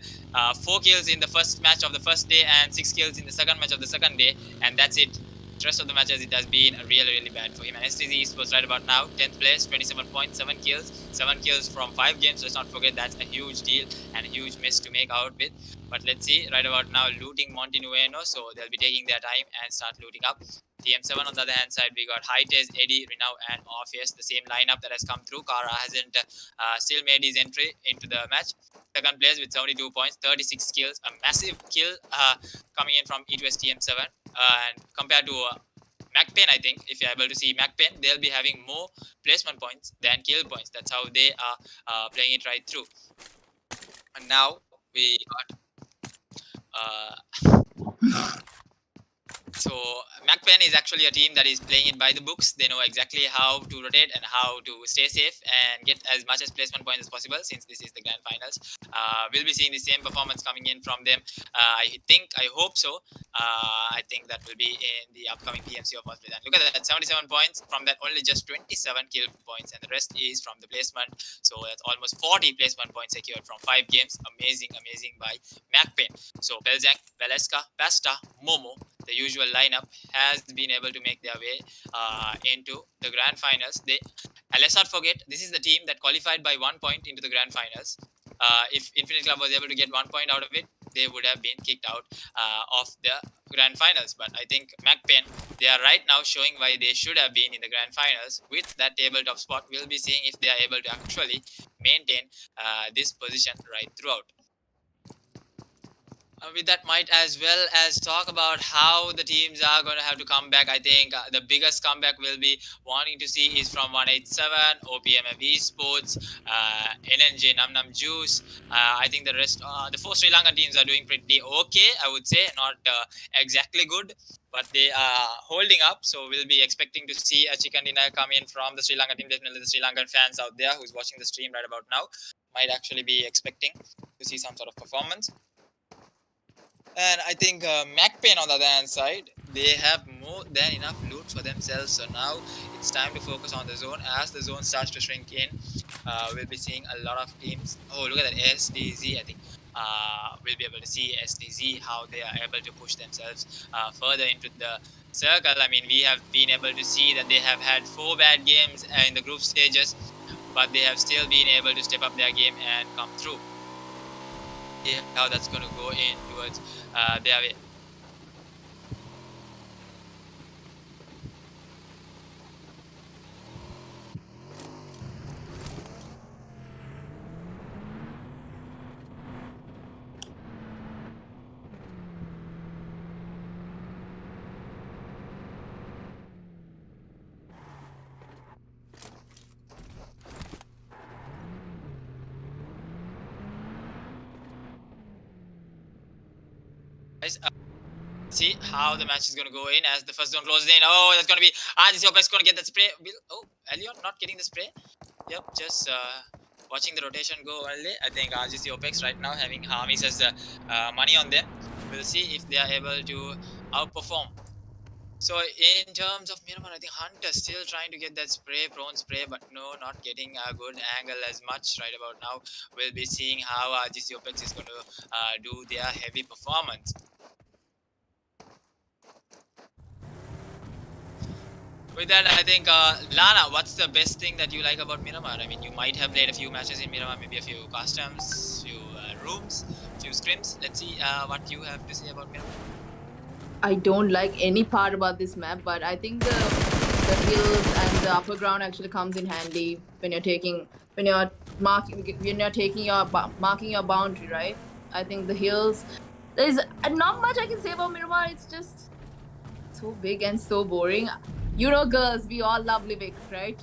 4 kills in the first match of the first day and 6 kills in the second match of the second day. And that's it. The rest of the matches, it has been really bad for him. And STZ Esports right about now, 10th place, 27 points, 7 kills. 7 kills from 5 games. Let's not forget that's a huge deal and a huge miss to make out with. But let's see, right about now, looting Monte Nueno. So they'll be taking their time and start looting up. TM7 on the other hand side, we got Hightaste, Eddie, Renow, and Orpheus, the same lineup that has come through. Kara hasn't still made his entry into the match. Second place with 72 points, 36 kills, a massive kill coming in from E2S TM7. And compared to Makpen, I think, if you're able to see Makpen, they'll be having more placement points than kill points. That's how they are playing it right through. And now we got so Makpen is actually a team that is playing it by the books. They know exactly how to rotate and how to stay safe and get as much as placement points as possible, since this is the grand finals. We'll be seeing the same performance coming in from them. I hope so. I think that will be in the upcoming PMC of Australia. Look at that, 77 points. From that, only just 27 kill points, and the rest is from the placement. So that's almost 40 placement points secured from 5 games. Amazing by Makpen. So Belzang, Valeska, Pasta, Momo, the usual lineup, has been able to make their way into the grand finals. Let's not forget, this is the team that qualified by 1 point into the grand finals. If Infinite Club was able to get 1 point out of it, they would have been kicked out of the grand finals. But I think Makpen, they are right now showing why they should have been in the grand finals with that tabletop spot. We'll be seeing if they are able to actually maintain this position right throughout. With that, might as well as talk about how the teams are going to have to come back. I think the biggest comeback we'll be wanting to see is from 187, OPMF Esports, NNJ, Numb Juice. I think the rest, the 4 Sri Lankan teams are doing pretty okay, I would say. Not exactly good, but they are holding up. So we'll be expecting to see a chicken dinner come in from the Sri Lankan team. Definitely the Sri Lankan fans out there who's watching the stream right about now might actually be expecting to see some sort of performance. And I think Makpen on the other hand side, they have more than enough loot for themselves. So now it's time to focus on the zone. As the zone starts to shrink in, we'll be seeing a lot of teams. Oh, look at that SDZ. I think we'll be able to see SDZ, how they are able to push themselves further into the circle. I mean, we have been able to see that they have had 4 bad games in the group stages, but they have still been able to step up their game and come through. Yeah, how that's going to go in towards their way. See how the match is going to go in as the first zone closes in. Oh, that's going to be RGC Opex going to get that spray. Oh, Elion not getting the spray. Yep, just watching the rotation go only. I think RGC Opex right now having Harmis as money on them. We'll see if they are able to outperform. So in terms of Miramar, I think Hunter still trying to get that prone spray, but no, not getting a good angle as much right about now. We'll be seeing how RGC Opex is going to do their heavy performance. With that, I think, Lana, what's the best thing that you like about Miramar? I mean, you might have played a few matches in Miramar, maybe a few customs, few rooms, few scrims. Let's see what you have to say about Miramar. I don't like any part about this map, but I think the hills and the upper ground actually comes in handy when you're marking your boundary, right? I think the hills, there's not much I can say about Miramar. It's just so big and so boring. You know, girls, we all love Livik, right?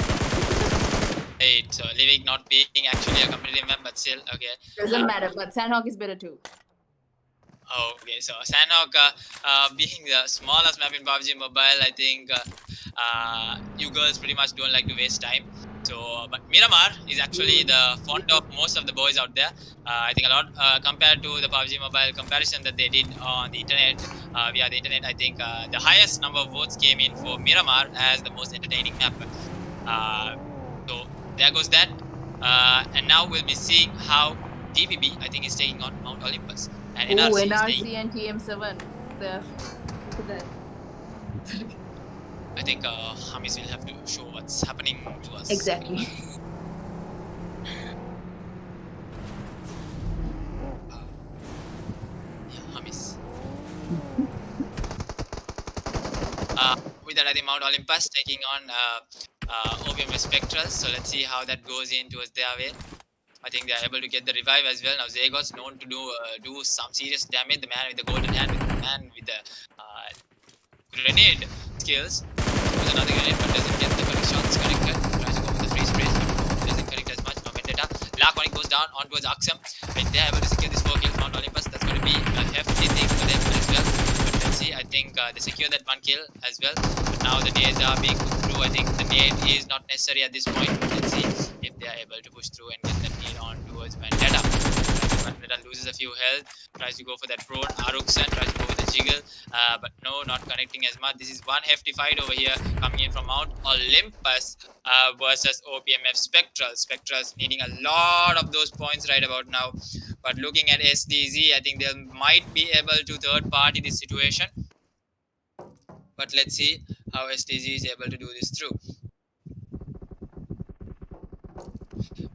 Right, so Livik not being actually a competitive map, but still, okay. Doesn't matter, but Sandhawk is better too. Oh, okay, so Sandhawk being the smallest map in PUBG Mobile, I think you girls pretty much don't like to waste time. So, but Miramar is actually the font of most of the boys out there. I think a lot compared to the PUBG Mobile comparison that they did on the internet, via the internet. I think the highest number of votes came in for Miramar as the most entertaining map. So there goes that. And now we'll be seeing how DPB, I think, is taking on Mount Olympus. And NRC and TM7. There. Look at that. I think Hamis will have to show what's happening to us. Exactly. Yeah, Hamis. With that, I think Mount Olympus taking on OPMF Spectrals. So let's see how that goes in towards their way. I think they are able to get the revive as well. Now Zagot's known to do some serious damage. The man with the golden hand, the man with the grenade skills. another grenade, but doesn't get the correct shots connected. Tries to go for the free sprays, but doesn't connect as much. Now Vendetta, Laconic goes down on towards Aksam. If they're able to secure this 4 kills Mount Olympus, that's going to be a hefty thing for them as well. But let's see, I think they secure that 1 kill as well. But now the nades are being put through. I think the nade is not necessary at this point. But let's see if they are able to push through and get that nade on towards Vendetta. Vendetta loses a few health, tries to go for that prone. Aruksan tries to go with the jiggle, but no, not connecting as much. This is one hefty fight over here coming in from Mount Olympus versus OPMF Spectrals. Spectrals needing a lot of those points right about now. But looking at SDZ, I think they might be able to third party this situation. But let's see how SDZ is able to do this through.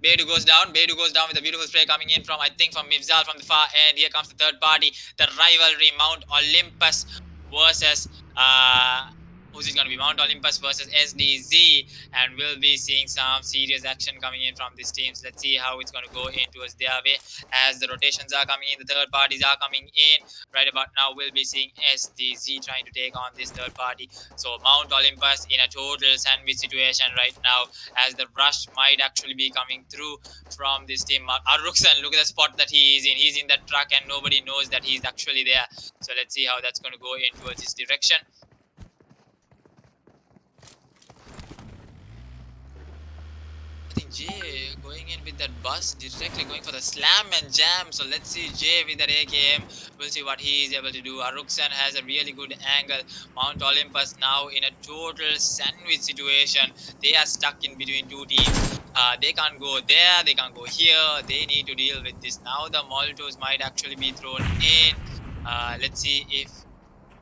Bedu goes down with a beautiful spray coming in from, I think, from Mifzal from the far end. Here comes the third party, the rivalry Mount Olympus versus who's it going to be? Mount Olympus versus SDZ, and we'll be seeing some serious action coming in from these teams. Let's see how it's going to go in towards their way as the rotations are coming in, the third parties are coming in. Right about now, we'll be seeing SDZ trying to take on this third party. So Mount Olympus in a total sandwich situation right now, as the rush might actually be coming through from this team. Aruksan, look at the spot that he is in. He's in that truck and nobody knows that he's actually there. So let's see how that's going to go in towards his direction. I think Jay going in with that bus, directly going for the slam and jam. So let's see Jay with that AKM. We'll see what he is able to do. Aruksan has a really good angle. Mount Olympus now in a total sandwich situation. They are stuck in between two teams. They can't go there, they can't go here. They need to deal with this. Now the Molotovs might actually be thrown in. Let's see if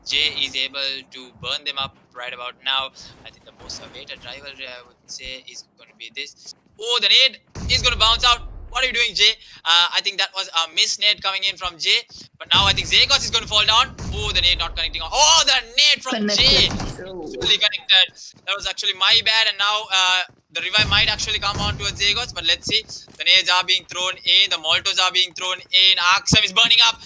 Jay is able to burn them up right about now. I think the most awaited rivalry, I would say, is going to be this. Oh, the nade is going to bounce out. What are you doing, Jay? I think that was a miss nade coming in from Jay. But now I think Zegos is going to fall down. Oh, the nade not connecting. Oh, the nade from Jay. Fully connected. That was actually my bad. And now the revive might actually come on towards Zegos. But let's see. The nades are being thrown in. The Molotovs are being thrown in. Aksam is burning up.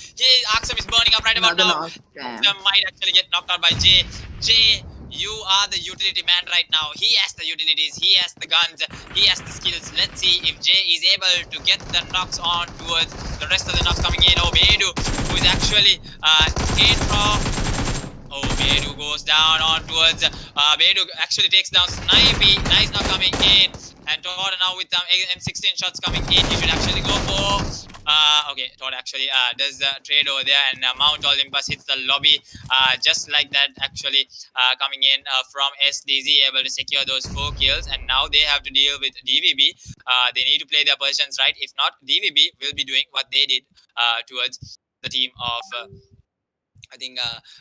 Aksam is burning up right about now. Aksam might actually get knocked out by Jay. Jay, you are the utility man right now. He has the utilities, he has the guns, he has the skills. Let's see if Jay is able to get the knocks on towards the rest of the knocks coming in. Oh, Bedu, who is actually in from... Oh, Bedu goes down on towards... Bedu actually takes down Snipey. Nice knock coming in. And Todd now with M16 shots coming in. He should actually go for... okay, Todd actually does the trade over there, and Mount Olympus hits the lobby just like that, actually coming in from SDZ, able to secure those 4 kills. And now they have to deal with DVB. They need to play their positions right. If not, DVB will be doing what they did towards the team of... I think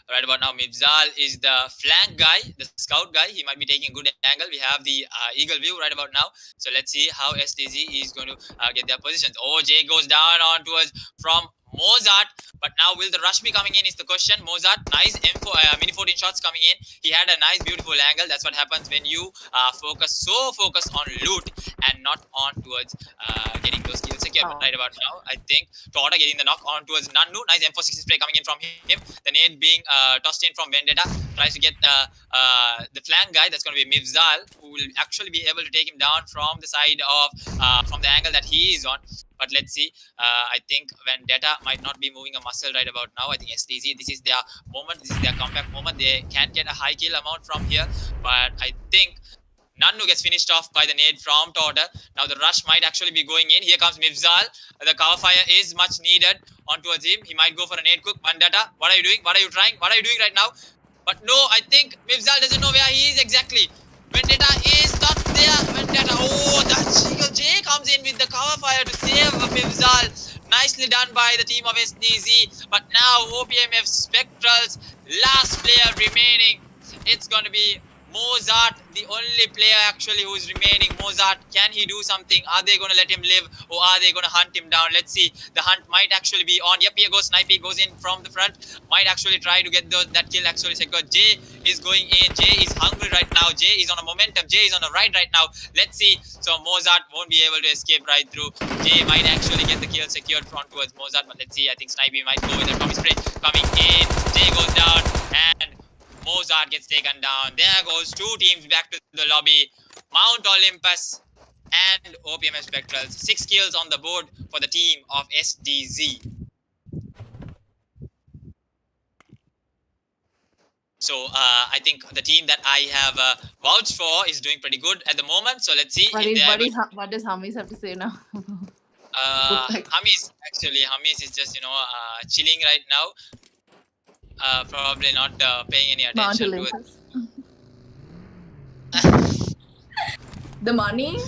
right about now, Mifzal is the flank guy, the scout guy. He might be taking a good angle. We have the eagle view right about now. So let's see how SDZ is going to get their positions. Oh, Jay goes down on towards from Mozart. But now will the rush be coming in is the question. Mozart, nice mini 14 shots coming in. He had a nice beautiful angle. That's what happens when you focus on loot and not on towards getting those kills secure. But right about now, I think Tota getting the knock on towards Nannu. Nice M460 spray coming in from him. The nade being tossed in from Vendetta. Tries to get the flank guy. That's going to be Mifzal, who will actually be able to take him down from the side of from the angle that he is on. But let's see. I think Vendetta might not be moving a muscle right about now. I think SDZ, this is their moment. This is their comeback moment. They can't get a high kill amount from here. But I think Nannu gets finished off by the nade from Torda. Now the rush might actually be going in. Here comes Mifzal. The cover fire is much needed on towards him. He might go for a nade cook. Vendetta, what are you doing? What are you trying? What are you doing right now? But no, I think Mifzal doesn't know where he is exactly. Vendetta is not there. Vendetta, oh, that Jay comes in with the cover fire to save Mifzal. Nicely done by the team of SDZ. But now OPMF Spectrals, last player remaining. It's going to be Mozart, the only player actually who is remaining. Mozart, can he do something? Are they going to let him live, or are they going to hunt him down? Let's see. The hunt might actually be on. Yep, here goes Snipey, goes in from the front. Might actually try to get that kill actually secured. Jay is going in. Jay is hungry right now. Jay is on a momentum. Jay is on a ride right now. Let's see. So Mozart won't be able to escape right through. Jay might actually get the kill secured front towards Mozart. But let's see. I think Snipey might go with a Tommy spray coming in. Jay goes down, and Mozart gets taken down. There goes two teams back to the lobby. Mount Olympus and OPMF Spectrals. 6 kills on the board for the team of SDZ. So I think the team that I have vouched for is doing pretty good at the moment. So let's see What does Hamis have to say now? Hamis is just chilling right now. Probably not paying any attention to it. The money?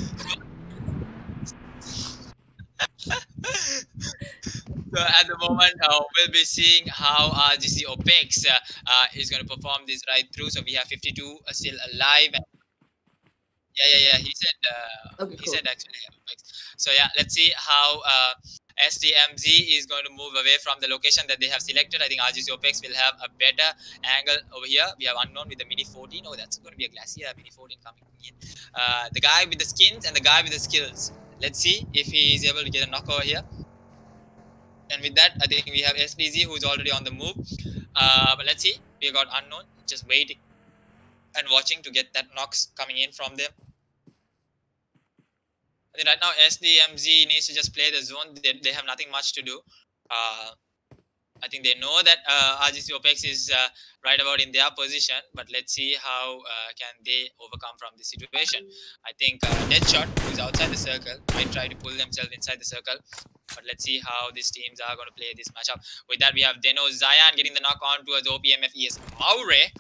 So at the moment, we'll be seeing how RGC Opex is going to perform this right through. So we have 52 still alive. Yeah. He said. Okay, he cool. said actually. Opex. So yeah, let's see how SDMZ is going to move away from the location that they have selected. I think RGC Opex will have a better angle over here. We have Unknown with the Mini 14. Oh, that's going to be a Glacier Mini 14 coming in. The guy with the skins and the guy with the skills. Let's see if he is able to get a knock over here. And with that, I think we have SDZ who is already on the move. But let's see. We got Unknown just waiting and watching to get that knocks coming in from them. I think right now SDMZ needs to just play the zone. They have nothing much to do. I think they know that RGC Opex is right about in their position, but let's see how can they overcome from this situation. I think Deadshot, who is outside the circle, might try to pull themselves inside the circle, but let's see how these teams are going to play this matchup. With that, we have DENO Zayan getting the knock on towards OPMF Maure.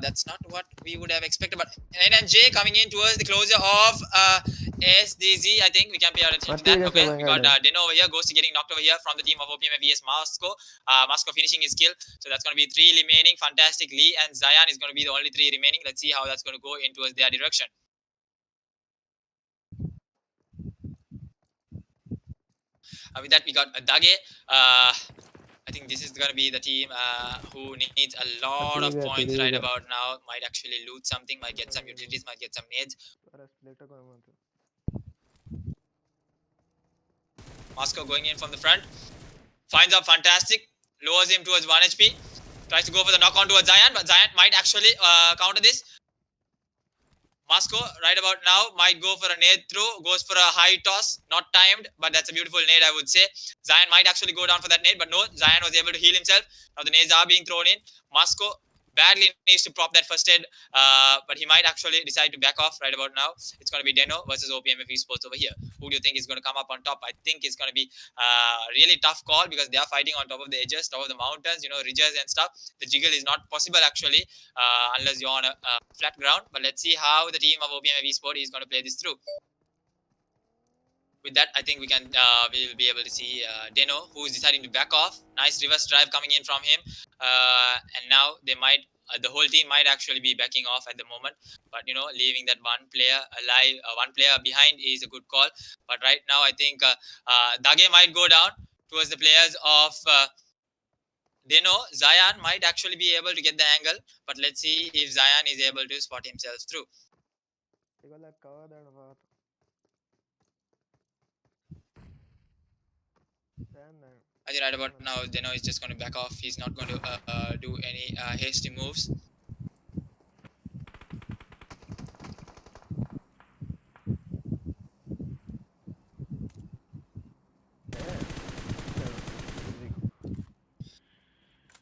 That's not what we would have expected, but NNJ coming in towards the closure of SDZ. I think we can pay our attention to that. Okay, we got DENO over here, Ghost getting knocked over here from the team of OPMF Moscow. Moscow finishing his kill, so that's going to be 3 remaining. Fantastic. Lee and Zayan is going to be the only 3 remaining. Let's see how that's going to go in towards their direction. With that, we got Dage. I think this is going to be the team who needs a lot of points right about now. Might actually loot something, might get some utilities, might get some nades. Moscow going in from the front. Finds out Fantastic. Lowers him towards 1 HP. Tries to go for the knock on towards Zayan, but Zayan might actually counter this. Moscow, right about now, might go for a nade throw. Goes for a high toss. Not timed, but that's a beautiful nade, I would say. Zayan might actually go down for that nade, but no, Zayan was able to heal himself. Now the nades are being thrown in. Moscow badly needs to prop that first aid, but he might actually decide to back off right about now. It's going to be DENO versus OPMF Esports over here. Who do you think is going to come up on top? I think it's going to be a really tough call because they are fighting on top of the edges, top of the mountains, ridges and stuff. The jiggle is not possible actually unless you're on a flat ground. But let's see how the team of OPMF Esports is going to play this through. With that, I think we will be able to see DENO, who is deciding to back off. Nice reverse drive coming in from him, and now they might. The whole team might actually be backing off at the moment, but leaving that one player alive, one player behind is a good call. But right now, I think Dage might go down towards the players of DENO. Zayan might actually be able to get the angle, but let's see if Zayan is able to spot himself through. I think right about now, DENO is just going to back off. He's not going to do any hasty moves.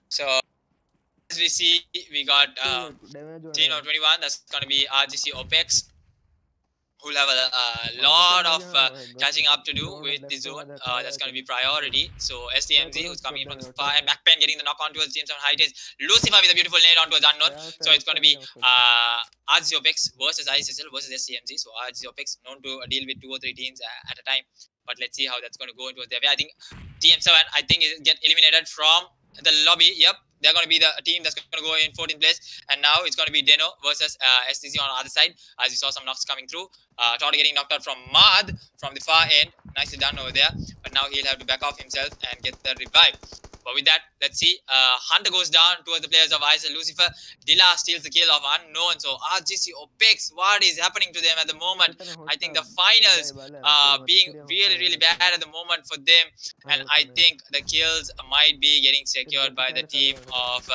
So, as we see, we got team of 21. That's going to be RGC Opex, who'll have a lot of catching up to do with the zone. That's going to be priority. So SDMZ, who's coming in from the far end, Makpen getting the knock on towards James on high days. Lucifer with a beautiful nade on towards Unknown. So it's going to be RGC Opex versus ISSL versus SDMZ. So RGC Opex known to deal with 2 or 3 teams at a time. But let's see how that's going to go into their way. I think TM7, I think, is get eliminated from the lobby. Yep. They're going to be the team that's going to go in 14th place. And now it's going to be DENO versus STZ on the other side. As you saw some knocks coming through. Todd getting knocked out from Mad from the far end. Nicely done over there. But now he'll have to back off himself and get the revive. But with that, let's see. Hunter goes down towards the players of ISL. Lucifer. Dilla steals the kill of Unknown. So RGC Opex, what is happening to them at the moment? I think the finals being really, really bad at the moment for them. And I think the kills might be getting secured by the team of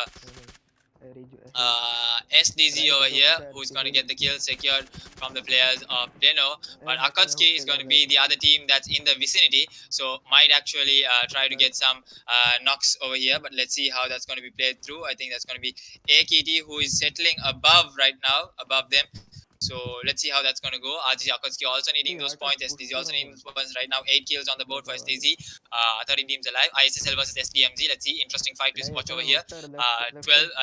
SDZ over here, who's going to get the kill secured from the players of DENO. But AKATSUKI is going to be the other team that's in the vicinity, so might actually try to get some knocks over here. But let's see how that's going to be played through. I think that's going to be AKT, who is settling above right now, above them. So let's see how that's going to go. RGC AKATSUKI also needing those points. SDZ also needing those points right now. 8 kills on the board for SDZ. 13 teams alive. ISSL versus SDMZ. Let's see. Interesting fight to watch over here. 12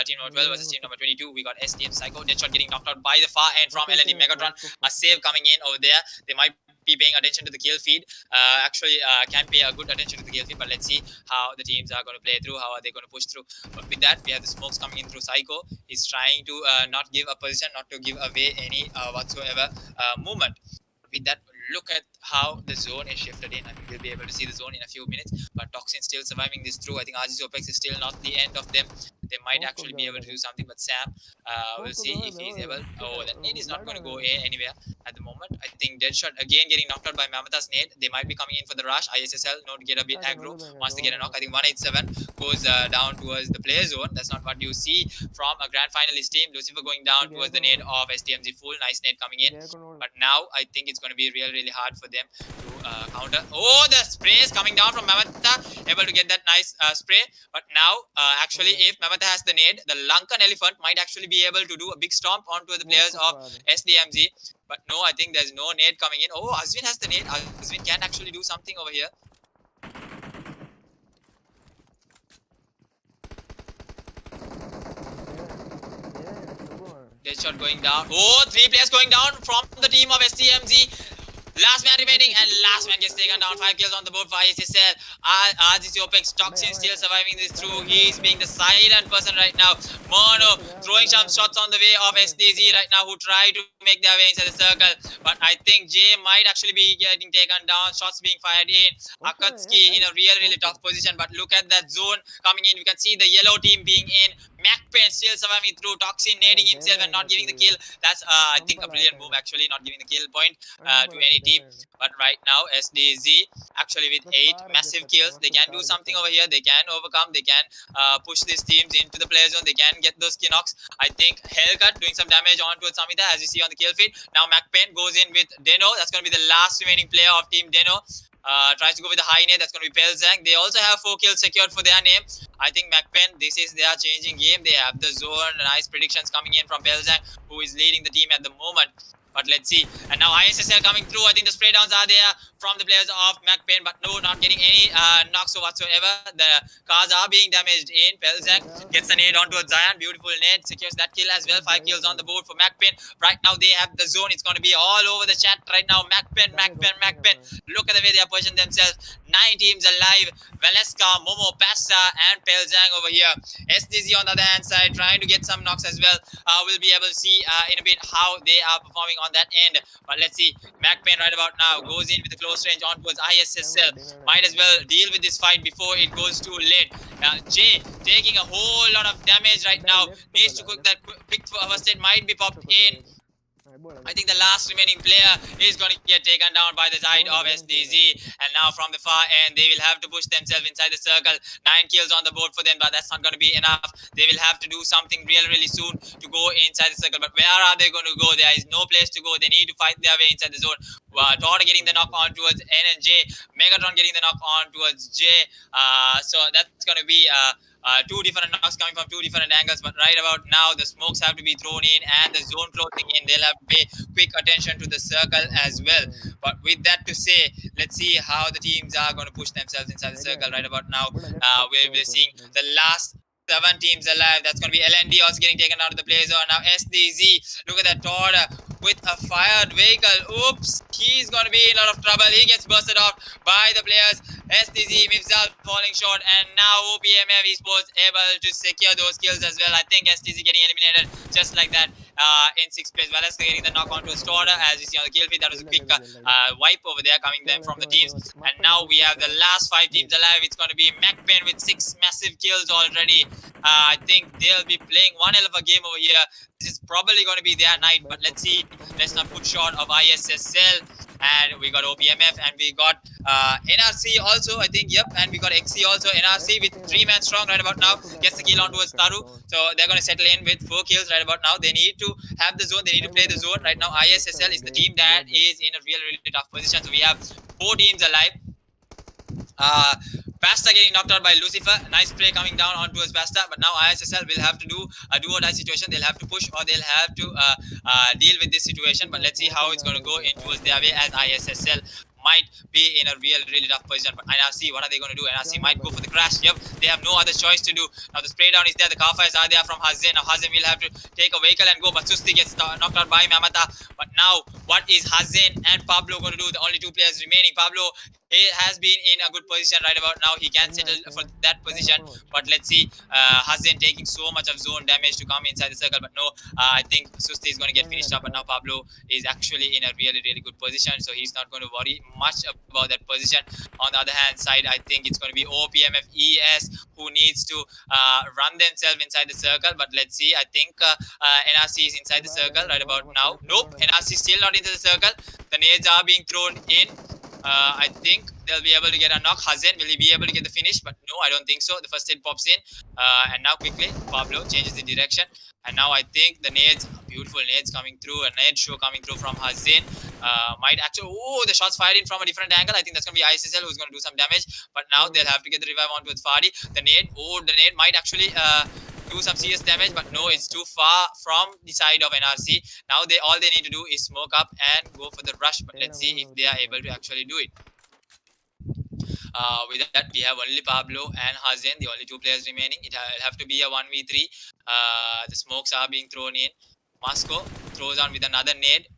team number 12 versus team number 22. We got SDM Psycho. Deadshot getting knocked out by the far end from LND Megatron. A save coming in over there. They might be paying attention to the kill feed. Can pay a good attention to the kill feed, but let's see how the teams are going to play through. How are they going to push through? But with that, we have the smokes coming in through Psycho. He's trying to not give a position, not to give away any whatsoever movement. With that, look at how the zone is shifted in. I think we'll be able to see the zone in a few minutes. But Toxin still surviving this through. I think RGC Opex is still not the end of them. They might actually be able to do something, but Sam, we'll see if he's able. Oh, that nade is not going to go anywhere at the moment. I think Deadshot again getting knocked out by Mamata's nade. They might be coming in for the rush. ISSL known to get a bit aggro once they get a knock. I think 187 goes down towards the player zone. That's not what you see from a grand finalist team. Lucifer going down towards the nade of SDMZ full. Nice nade coming in. But now I think it's going to be really hard for them to counter. Oh, the spray is coming down from Mamata. Able to get that nice spray. But now, actually, if Mamata has the nade, the Lankan Elephant might actually be able to do a big stomp onto the players of SDMZ. But no, I think there's no nade coming in. Oh, Azwin has the nade. Azwin can actually do something over here. Deadshot going down. Oh, 3 players going down from the team of SDMZ. Last man remaining, and last man gets taken down. 5 kills on the board for ISSL. RGC Opex, Toxin still surviving this through. He's being the silent person right now. Mono throwing some shots on the way of SDZ right now, who try to make their way inside the circle. But I think Jay might actually be getting taken down. Shots being fired in. AKATSUKI in a really tough position. But look at that zone coming in. You can see the yellow team being in. Makpen still surviving through. Toxin nading himself and not giving the kill. That's I think a brilliant move, actually, not giving the kill point to any team. But right now SDZ actually with 8 massive kills, they can do something over here. They can overcome, they can push these teams into the play zone. They can get those knocks. I think Hellcut doing some damage onto Samita, as you see on the kill feed. Now Makpen goes in with DENO. That's going to be the last remaining player of team DENO. Tries to go with the high nade. That's going to be Pelzang. They also have 4 kills secured for their name. I think Makpen, this is their changing game. They have the zone. Nice predictions coming in from Pelzang, who is leading the team at the moment. But let's see. And now ISSL coming through. I think the spray downs are there from the players of Makpen, but no, not getting any knocks whatsoever. The cars are being damaged in. Pelzang gets a nade onto Zion. Beautiful nade. Secures that kill as well. 5 kills on the board for Makpen. Right now they have the zone. It's going to be all over the chat right now. Makpen. Look at the way they are positioning themselves. 9 teams alive. Valeska, Momo, Pasta, and Pelzang over here. SDZ on the other hand side trying to get some knocks as well. We'll be able to see in a bit how they are performing on that end. But let's see. Makpen right about now goes in with the close range on towards ISSL. Might as well deal with this fight before it goes too late. Jay taking a whole lot of damage right now. Needs to cook that quick first aid. Might be popped in. I think the last remaining player is going to get taken down by the side of SDZ. And now from the far end, they will have to push themselves inside the circle. 9 kills on the board for them, but that's not going to be enough. They will have to do something really soon to go inside the circle. But where are they going to go? There is no place to go. They need to fight their way inside the zone. Tora getting the knock on towards N and J. Megatron getting the knock on towards J. So that's going to be 2 different knocks coming from 2 different angles. But right about now, the smokes have to be thrown in and the zone closing in. They'll have to pay quick attention to the circle as well. But with that to say, let's see how the teams are going to push themselves inside the circle. Right about now, we'll be seeing the last 7 teams alive. That's going to be LND also getting taken out of the play zone. Now SDZ, look at that Tora with a fired vehicle. Oops, he's going to be in a lot of trouble. He gets bursted off by the players. SDZ himself falling short, and now OPMF Esports able to secure those kills as well. I think SDZ getting eliminated just like that in 6th place. Valeska getting the knock onto a Storder, as you see on the kill feed. That was a quick wipe over there coming them from the teams. And now we have the last 5 teams alive. It's going to be Makpen with 6 massive kills already. I think they'll be playing one hell of a game over here. This is probably going to be their night, but let's see. Let's not put short of ISSL. and we got OPMF, and we got NRC also, I think. Yep, and we got XC also. NRC with 3-man strong right about now gets the kill on towards Taru. So they're going to settle in with 4 kills right about now. They need to have the zone. They need to play the zone right now. ISSL is the team that is in a really tough position. So we have 4 teams alive. Pasta getting knocked out by Lucifer. Nice play coming down on towards Pasta. But now ISSL will have to do a do or die situation. They'll have to push, or they'll have to deal with this situation. But let's see how it's going to go in towards their way, as ISSL might be in a really tough position. But NRC, what are they going to do? NRC might go for the crash. Yep, they have no other choice to do. Now the spray down is there. The car fires are there from Hazen. Now Hazen will have to take a vehicle and go. But Susti gets knocked out by Mamata. But now what is Hazen and Pablo going to do? The only 2 players remaining. Pablo, he has been in a good position right about now. He can settle for that position. But let's see, Hazen taking so much of zone damage to come inside the circle. But no, I think Susti is going to get finished up. But now Pablo is actually in a really good position. So he's not going to worry much about that position. On the other hand side, I think it's going to be OPMF ES who needs to run themselves inside the circle. But let's see, I think NRC is inside the circle right about now. Nope, NRC still not into the circle. The nades are being thrown in. I think they'll be able to get a knock. Hazen, will he be able to get the finish? But no, I don't think so. The first hit pops in. And now quickly, Pablo changes the direction. And now I think the nades, beautiful nades coming through, a nade show coming through from Hazen. Might actually, the shots fired in from a different angle. I think that's going to be ISSL who's going to do some damage. But now they'll have to get the revive on towards Fadi. The nade might actually do some serious damage, but no, it's too far from the side of NRC. Now all they need to do is smoke up and go for the rush. But let's see if they are able to actually do it. With that, we have only Pablo and Hazen, the only 2 players remaining. It'll have to be a 1v3. The smokes are being thrown in. Moscow throws on with another nade.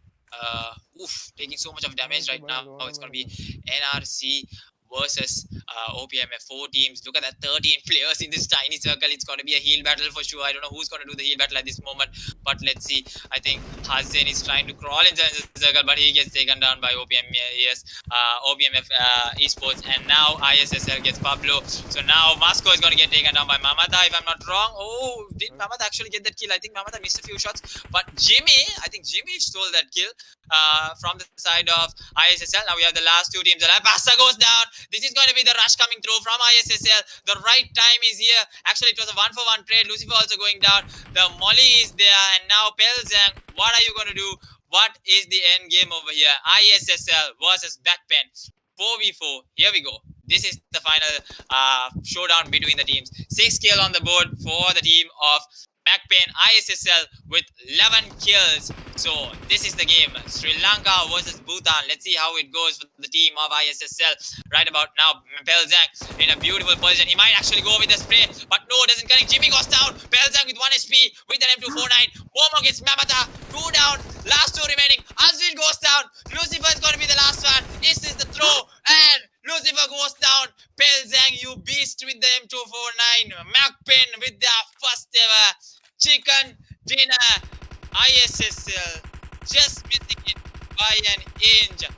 Taking so much of damage right now. It's going to be NRC versus OPMF. 4 teams. Look at that, 13 players in this tiny circle. It's going to be a heal battle for sure. I don't know who's going to do the heal battle at this moment, but let's see. I think Hazen is trying to crawl inside the circle, but he gets taken down by OPMF Esports, and now ISSL gets Pablo. So now Moscow is going to get taken down by Mamata, if I'm not wrong. Oh, did Mamata actually get that kill? I think Mamata missed a few shots, but I think Jimmy stole that kill from the side of ISSL. Now we have the last 2 teams alive. Basta goes down. This is going to be the rush coming through from ISSL. The right time is here. Actually, it was a 1-for-1 trade. Lucifer also going down. The Molly is there. And now Pelzang, what are you going to do? What is the end game over here? ISSL versus Makpen. 4v4. Here we go. This is the final showdown between the teams. 6 kills on the board for the team of Makpen ISSL with 11 kills. So this is the game. Sri Lanka versus Bhutan. Let's see how it goes for the team of ISSL. Right about now, Pelzang in a beautiful position. He might actually go with the spray, but no, doesn't connect. Jimmy goes down. Pelzang with 1 HP with an M249. Momo gets Mamata. 2 down. Last 2 remaining. Azil goes down. Lucifer is going to be the last one. This is the throw, and Lucifer goes down. Pelzang, you beast with the M249. Makpen with their first ever chicken dinner. ISSL just missing it by an inch.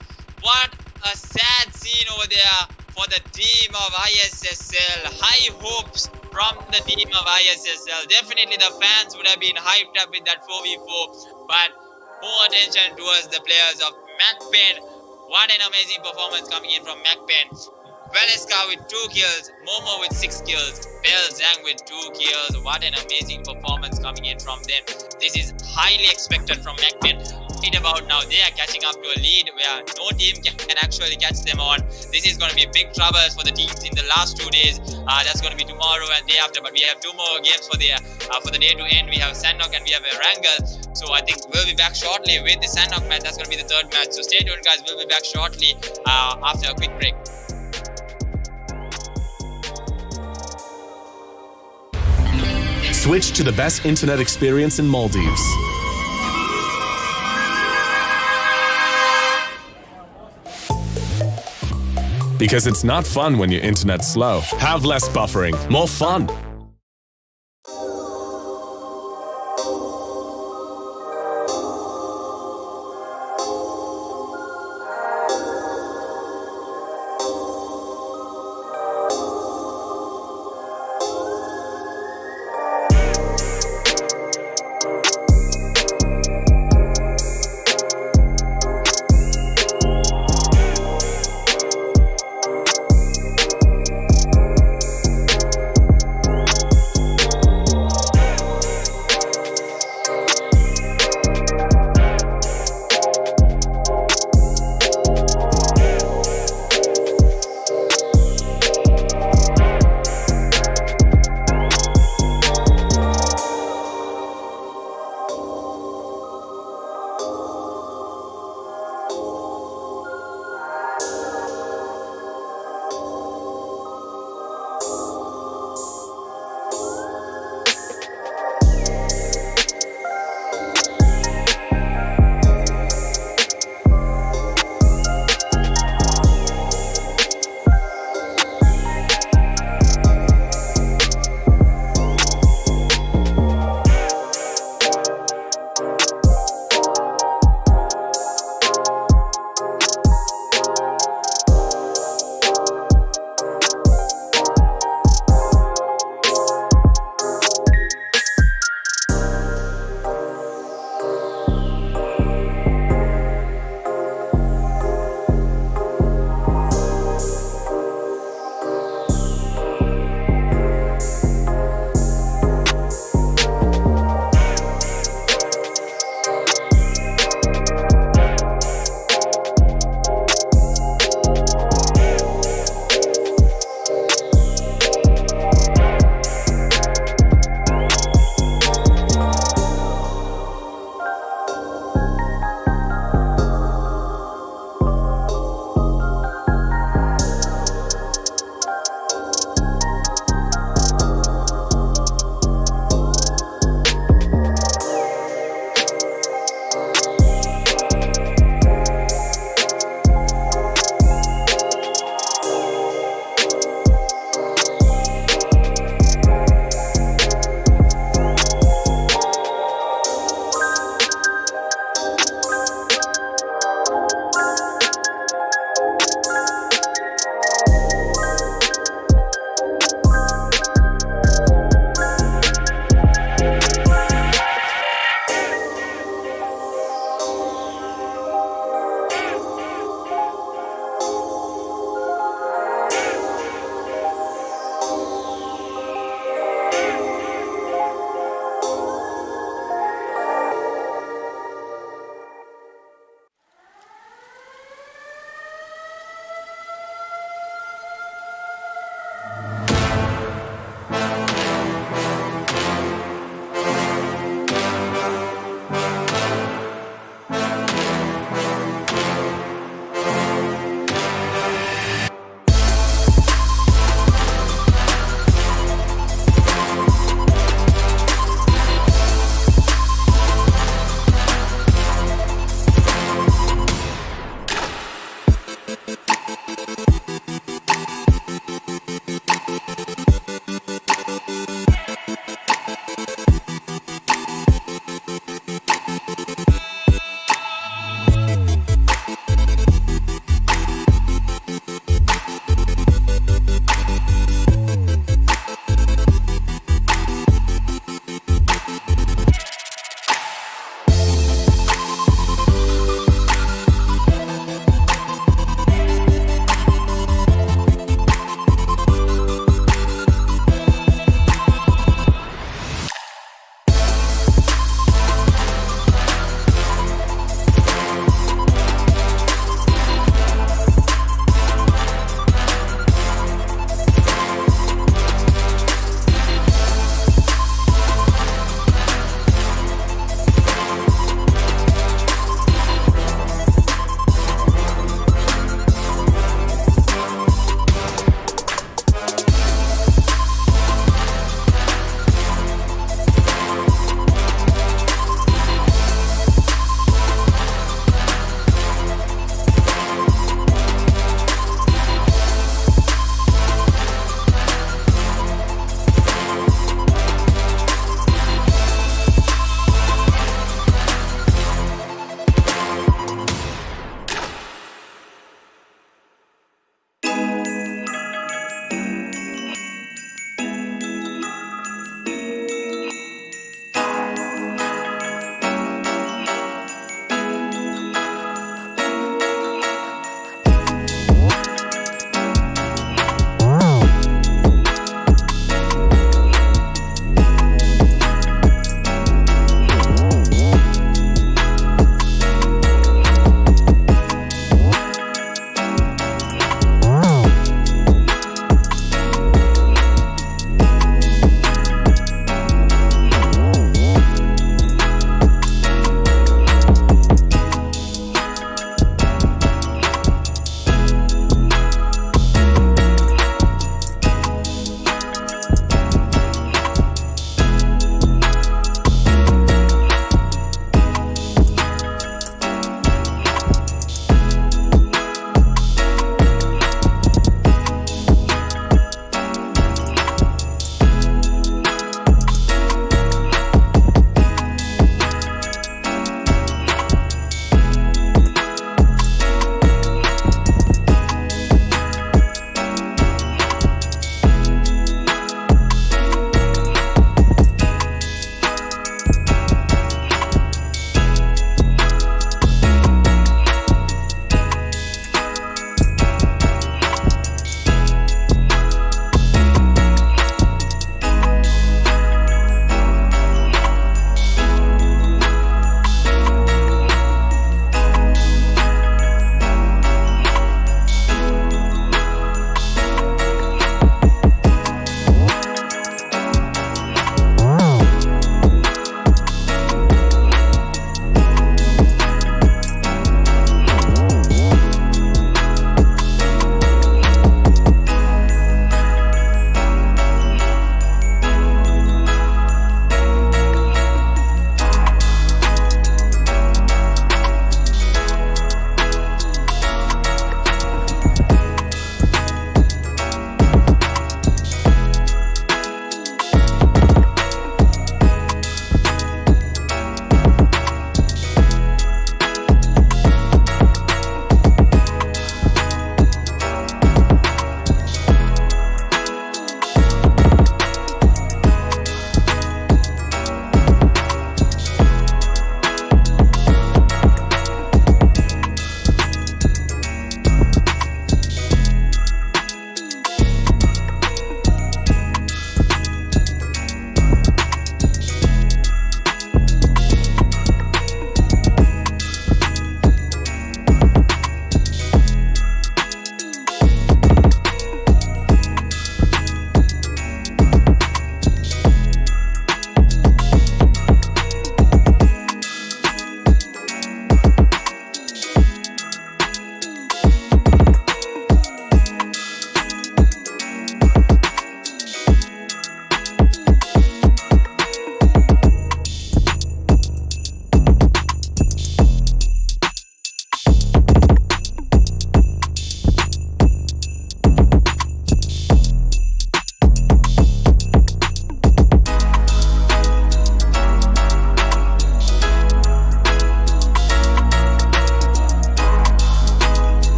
What a sad scene over there for the team of ISSL. High hopes from the team of ISSL. Definitely the fans would have been hyped up with that 4v4, but more attention towards the players of Makpen. What an amazing performance coming in from Makpen. Valeska with 2 kills, Momo with 6 kills, Pelzang with 2 kills. What an amazing performance coming in from them. This is highly expected from Makpen. Right about now, they are catching up to a lead where no team can actually catch them on. This is going to be big troubles for the teams in the last 2 days. That's going to be tomorrow and day after. But we have 2 more games for the day to end. We have Sandok and we have Erangel. So I think we'll be back shortly with the Sandok match. That's going to be the 3rd match. So stay tuned, guys. We'll be back shortly after a quick break. Switch to the best internet experience in Maldives. Because it's not fun when your internet's slow. Have less buffering, more fun.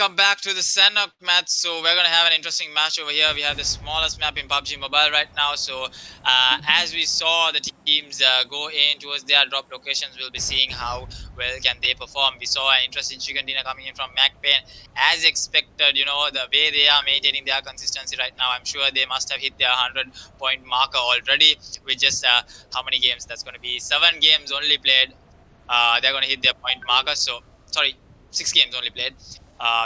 welcome back to the Sanok match. So we're gonna have an interesting match over here. We have the smallest map in PUBG Mobile right now. So as we saw the teams go in towards their drop locations, we'll be seeing how well can they perform. We saw an interesting chicken dinner coming in from Makpen. As expected, you know, the way they are maintaining their consistency right now, I'm sure they must have hit their 100-point marker already with just how many games? That's going to be 7 games only played. They're going to hit their point marker. So sorry, 6 games only played.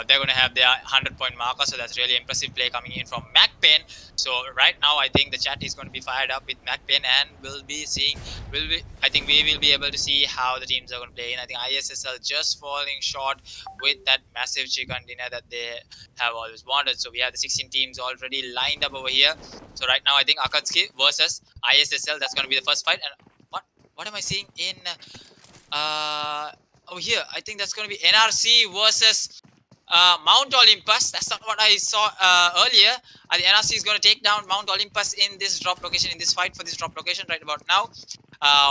They're going to have their 100-point marker, so that's really impressive play coming in from Makpen. So right now, I think the chat is going to be fired up with Makpen, and we'll be seeing. I think we will be able to see how the teams are going to play in. I think ISSL just falling short with that massive chicken dinner that they have always wanted. So we have the 16 teams already lined up over here. So right now, I think AKATSUKI versus ISSL. That's going to be the first fight. And what am I seeing in? Over here, I think that's going to be NRC versus Mount Olympus. That's not what I saw earlier. The NRC is going to take down Mount Olympus in this drop location, in this fight for this drop location right about now.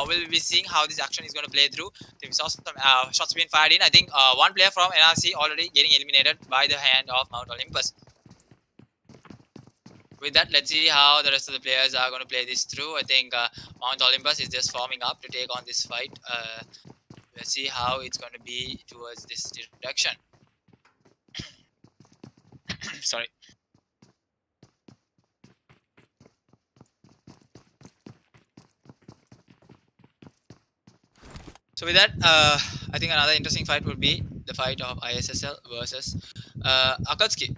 We'll be seeing how this action is going to play through. We saw some shots being fired in. I think one player from NRC already getting eliminated by the hand of Mount Olympus. With that, let's see how the rest of the players are going to play this through. I think Mount Olympus is just forming up to take on this fight. Let's see how it's going to be towards this direction. Sorry. So with that, I think another interesting fight would be the fight of ISSL versus AKATSUKI.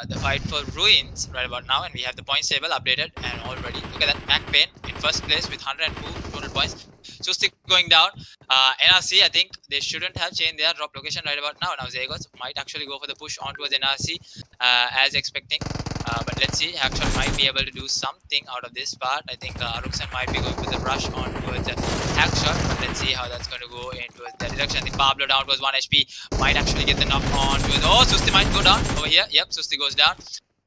The fight for Ruins right about now, and we have the points table updated and already. Look at that, Makpen in first place with 102 total points. Susti going down. NRC, I think they shouldn't have changed their drop location right about now. Now Zagos might actually go for the push on towards NRC as expecting. But let's see, Action might be able to do something out of this part. I think Aruksan might be going for the rush on towards the hack shot. But let's see how that's going to go in towards that direction. I think Pablo down towards 1 HP. Might actually get the knock on towards... Oh, Susti might go down over here. Yep, Susti goes down.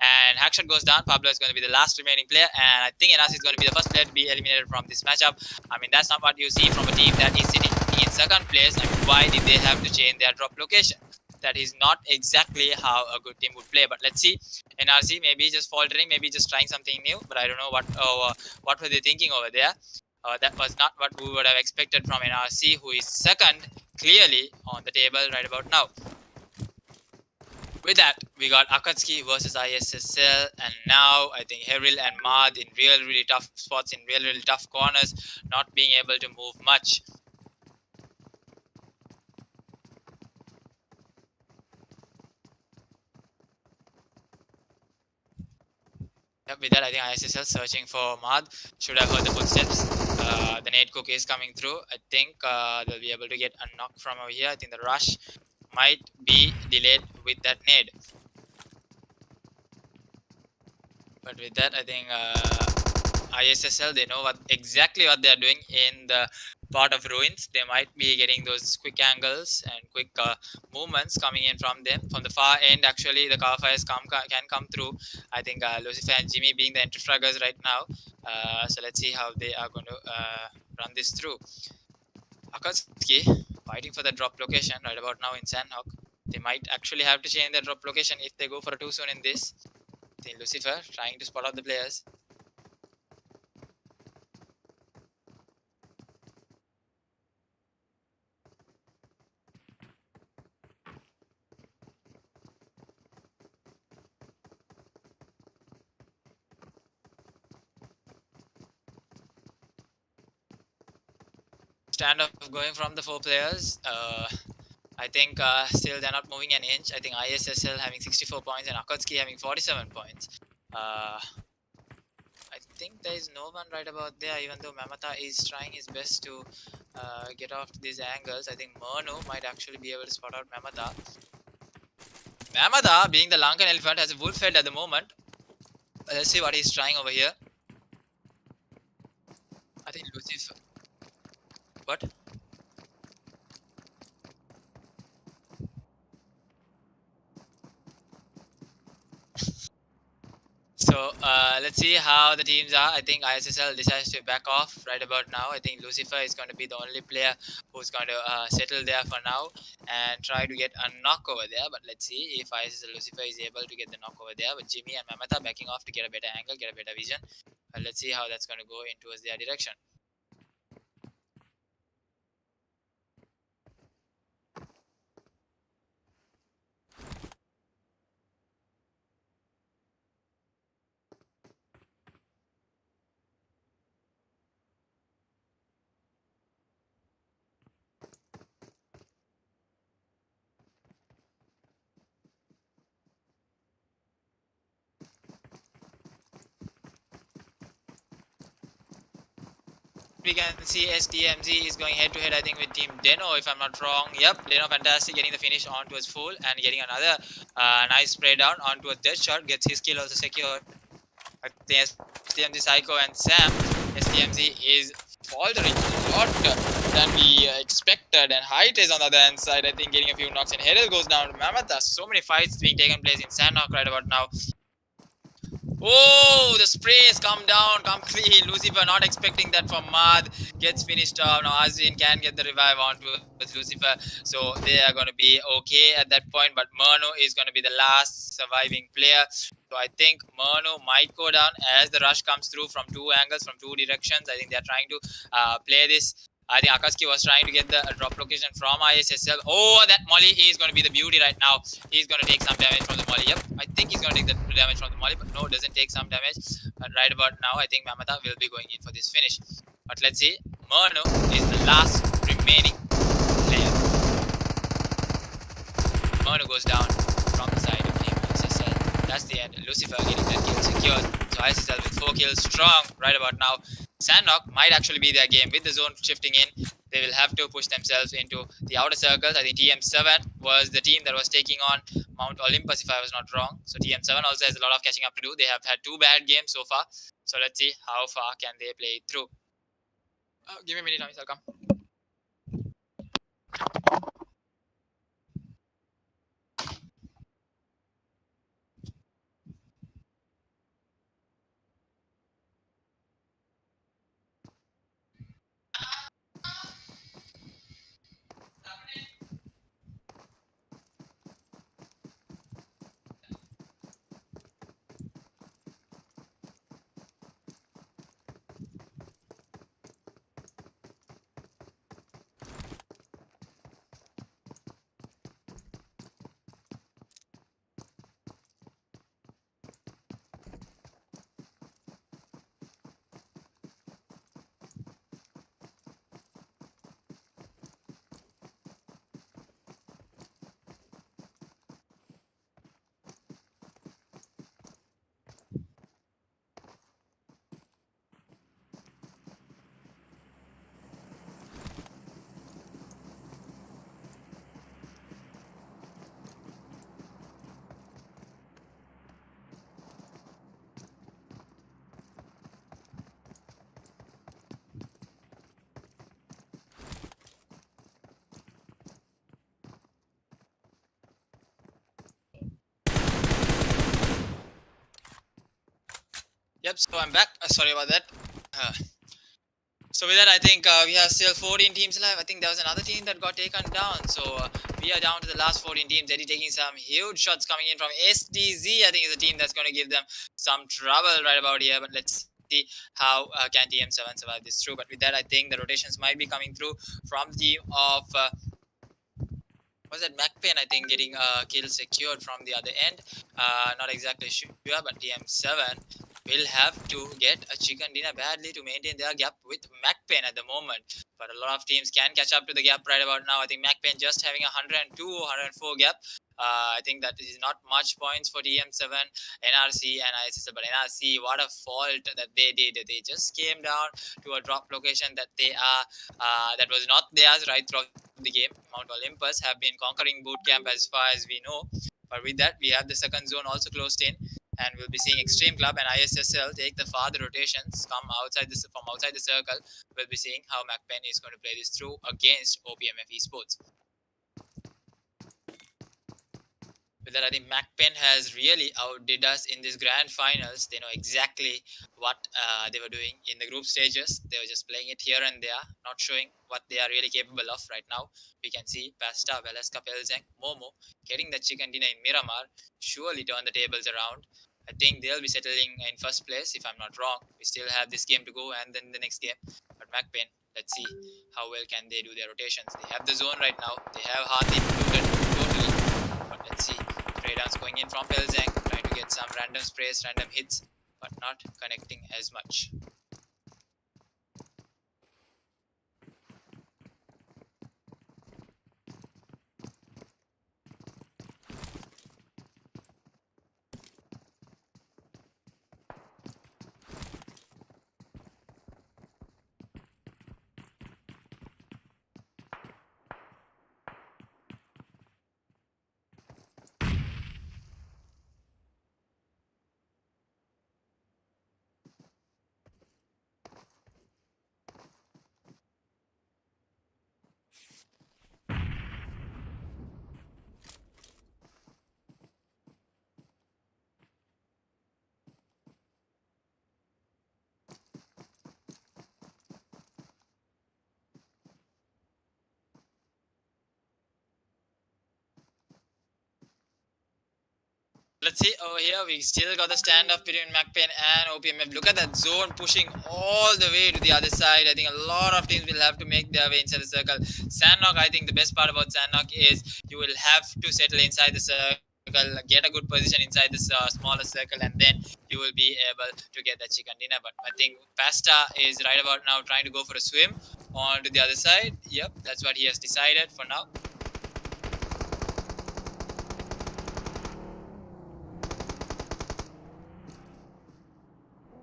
And Hackshot goes down. Pablo is going to be the last remaining player, and I think NRC is going to be the first player to be eliminated from this matchup. I mean, that's not what you see from a team that is sitting in second place. I mean, why did they have to change their drop location? That is not exactly how a good team would play. But let's see, NRC maybe just faltering, maybe just trying something new. But I don't know what were they thinking over there. That was not what we would have expected from NRC, who is second clearly on the table right about now. With that, we got AKATSUKI versus ISSL, and now I think Heril and Mad in really tough spots, in really tough corners, not being able to move much. Yep, with that, I think ISSL searching for Mad. Should have heard the footsteps. The nade cook is coming through. I think they'll be able to get a knock from over here. I think the rush might be delayed with that nade. But with that, I think ISSL, they know exactly what they're doing in the part of Ruins. They might be getting those quick angles and quick movements coming in from them. From the far end, actually, the cover fires can come through. I think Lucifer and Jimmy being the entry fraggers right now. So let's see how they are going to run this through. AKATSUKI fighting for the drop location right about now in Sandhawk. They might actually have to change their drop location if they go for a too soon in this. I think Lucifer trying to spot out the players. Standoff going from the 4 players. I think still they're not moving an inch. I think ISSL having 64 points and AKATSUKI having 47 points. I think there is no one right about there, even though Mamata is trying his best to get off these angles. I think Manu might actually be able to spot out Mamata. Mamata, being the Lankan elephant, has a wolf head at the moment. Let's see what he's trying over here. I think Lucifer. What? So So let's see how the teams are. I think ISSL decides to back off right about now. I think Lucifer is going to be the only player who's going to settle there for now and try to get a knock over there. But let's see if ISSL Lucifer is able to get the knock over there. But Jimmy and Mamata backing off to get a better angle, get a better vision. Let's see how that's going to go in towards their direction. We can see SDMZ is going head to head, I think, with Team DENO, if I'm not wrong. Yep, DENO fantastic, getting the finish on towards full and getting another nice spray down onto a dead shot. Gets his kill also secured. I think SDMZ Psycho and Sam. SDMZ is faltering a lot than we expected, and Height is on the other hand side, I think, getting a few knocks, and Herel goes down to Mamata. So many fights being taken place in Sandhawk right about now. Oh, the spray has come down completely. Lucifer not expecting that from Mad. Gets finished off. Now Azin can get the revive onto Lucifer. So they are going to be okay at that point. But Murno is going to be the last surviving player. So I think Murno might go down as the rush comes through from two angles, from two directions. I think they are trying to play this. I think AKATSUKI was trying to get the drop location from ISSL. Oh, that Molly is going to be the beauty right now. He's going to take some damage from the Molly. Yep, I think he's going to take the damage from the Molly, but no, doesn't take some damage. But right about now, I think Mamata will be going in for this finish. But let's see. Murno is the last remaining player. Murno goes down from the side of Team ISSL. That's the end. Lucifer getting that kill secured. So ISSL with 4 kills strong right about now. Sandhawk might actually be their game with the zone shifting in. They will have to push themselves into the outer circles. I think TM7 was the team that was taking on Mount Olympus, if I was not wrong. So TM7 also has a lot of catching up to do. They have had 2 bad games so far. So let's see how far can they play it through. Give me a minute, Amis, I'll come. Yep, so I'm back. Sorry about that. So with that, I think we have still 14 teams alive. I think there was another team that got taken down. So we are down to the last 14 teams. Eddie taking some huge shots coming in from SDZ. I think is a team that's going to give them some trouble right about here. But let's see how can TM7 survive this through. But with that, I think the rotations might be coming through from the team of... was that Makpen, I think, getting a kill secured from the other end. Not exactly sure, but TM7 will have to get a chicken dinner badly to maintain their gap with Makpen at the moment. But a lot of teams can catch up to the gap right about now. I think Makpen just having a 102, 104 gap. I think that is not much points for TM7, NRC and ISSL. But NRC, what a fault that they did. They just came down to a drop location that they are that was not theirs right throughout the game. Mount Olympus have been conquering boot camp as far as we know. But with that, we have the second zone also closed in. And we'll be seeing Xtreme Club and ISSL take the farther rotations, come outside this from outside the circle. We'll be seeing how Makpen is going to play this through against OPMF Esports. With that, I think Makpen has really outdid us in these grand finals. They know exactly what they were doing in the group stages. They were just playing it here and there, not showing what they are really capable of right now. We can see Pasta, Valeska, Pelzeng, Momo getting the chicken dinner in Miramar, surely turn the tables around. I think they'll be settling in first place, if I'm not wrong. We still have this game to go and then the next game. But Makpen, let's see how well can they do their rotations. They have the zone right now. They have hardly looted totally. But let's see. Raiders going in from Pelzeng, trying to get some random sprays, random hits, but not connecting as much. Let's see over here. We still got the standoff between Makpen and OPMF. Look at that zone pushing all the way to the other side. I think a lot of teams will have to make their way inside the circle. Sandnock, I think the best part about Sandnock is you will have to settle inside the circle, get a good position inside this smaller circle, and then you will be able to get that chicken dinner. But I think Pasta is right about now trying to go for a swim on to the other side. Yep, that's what he has decided for now.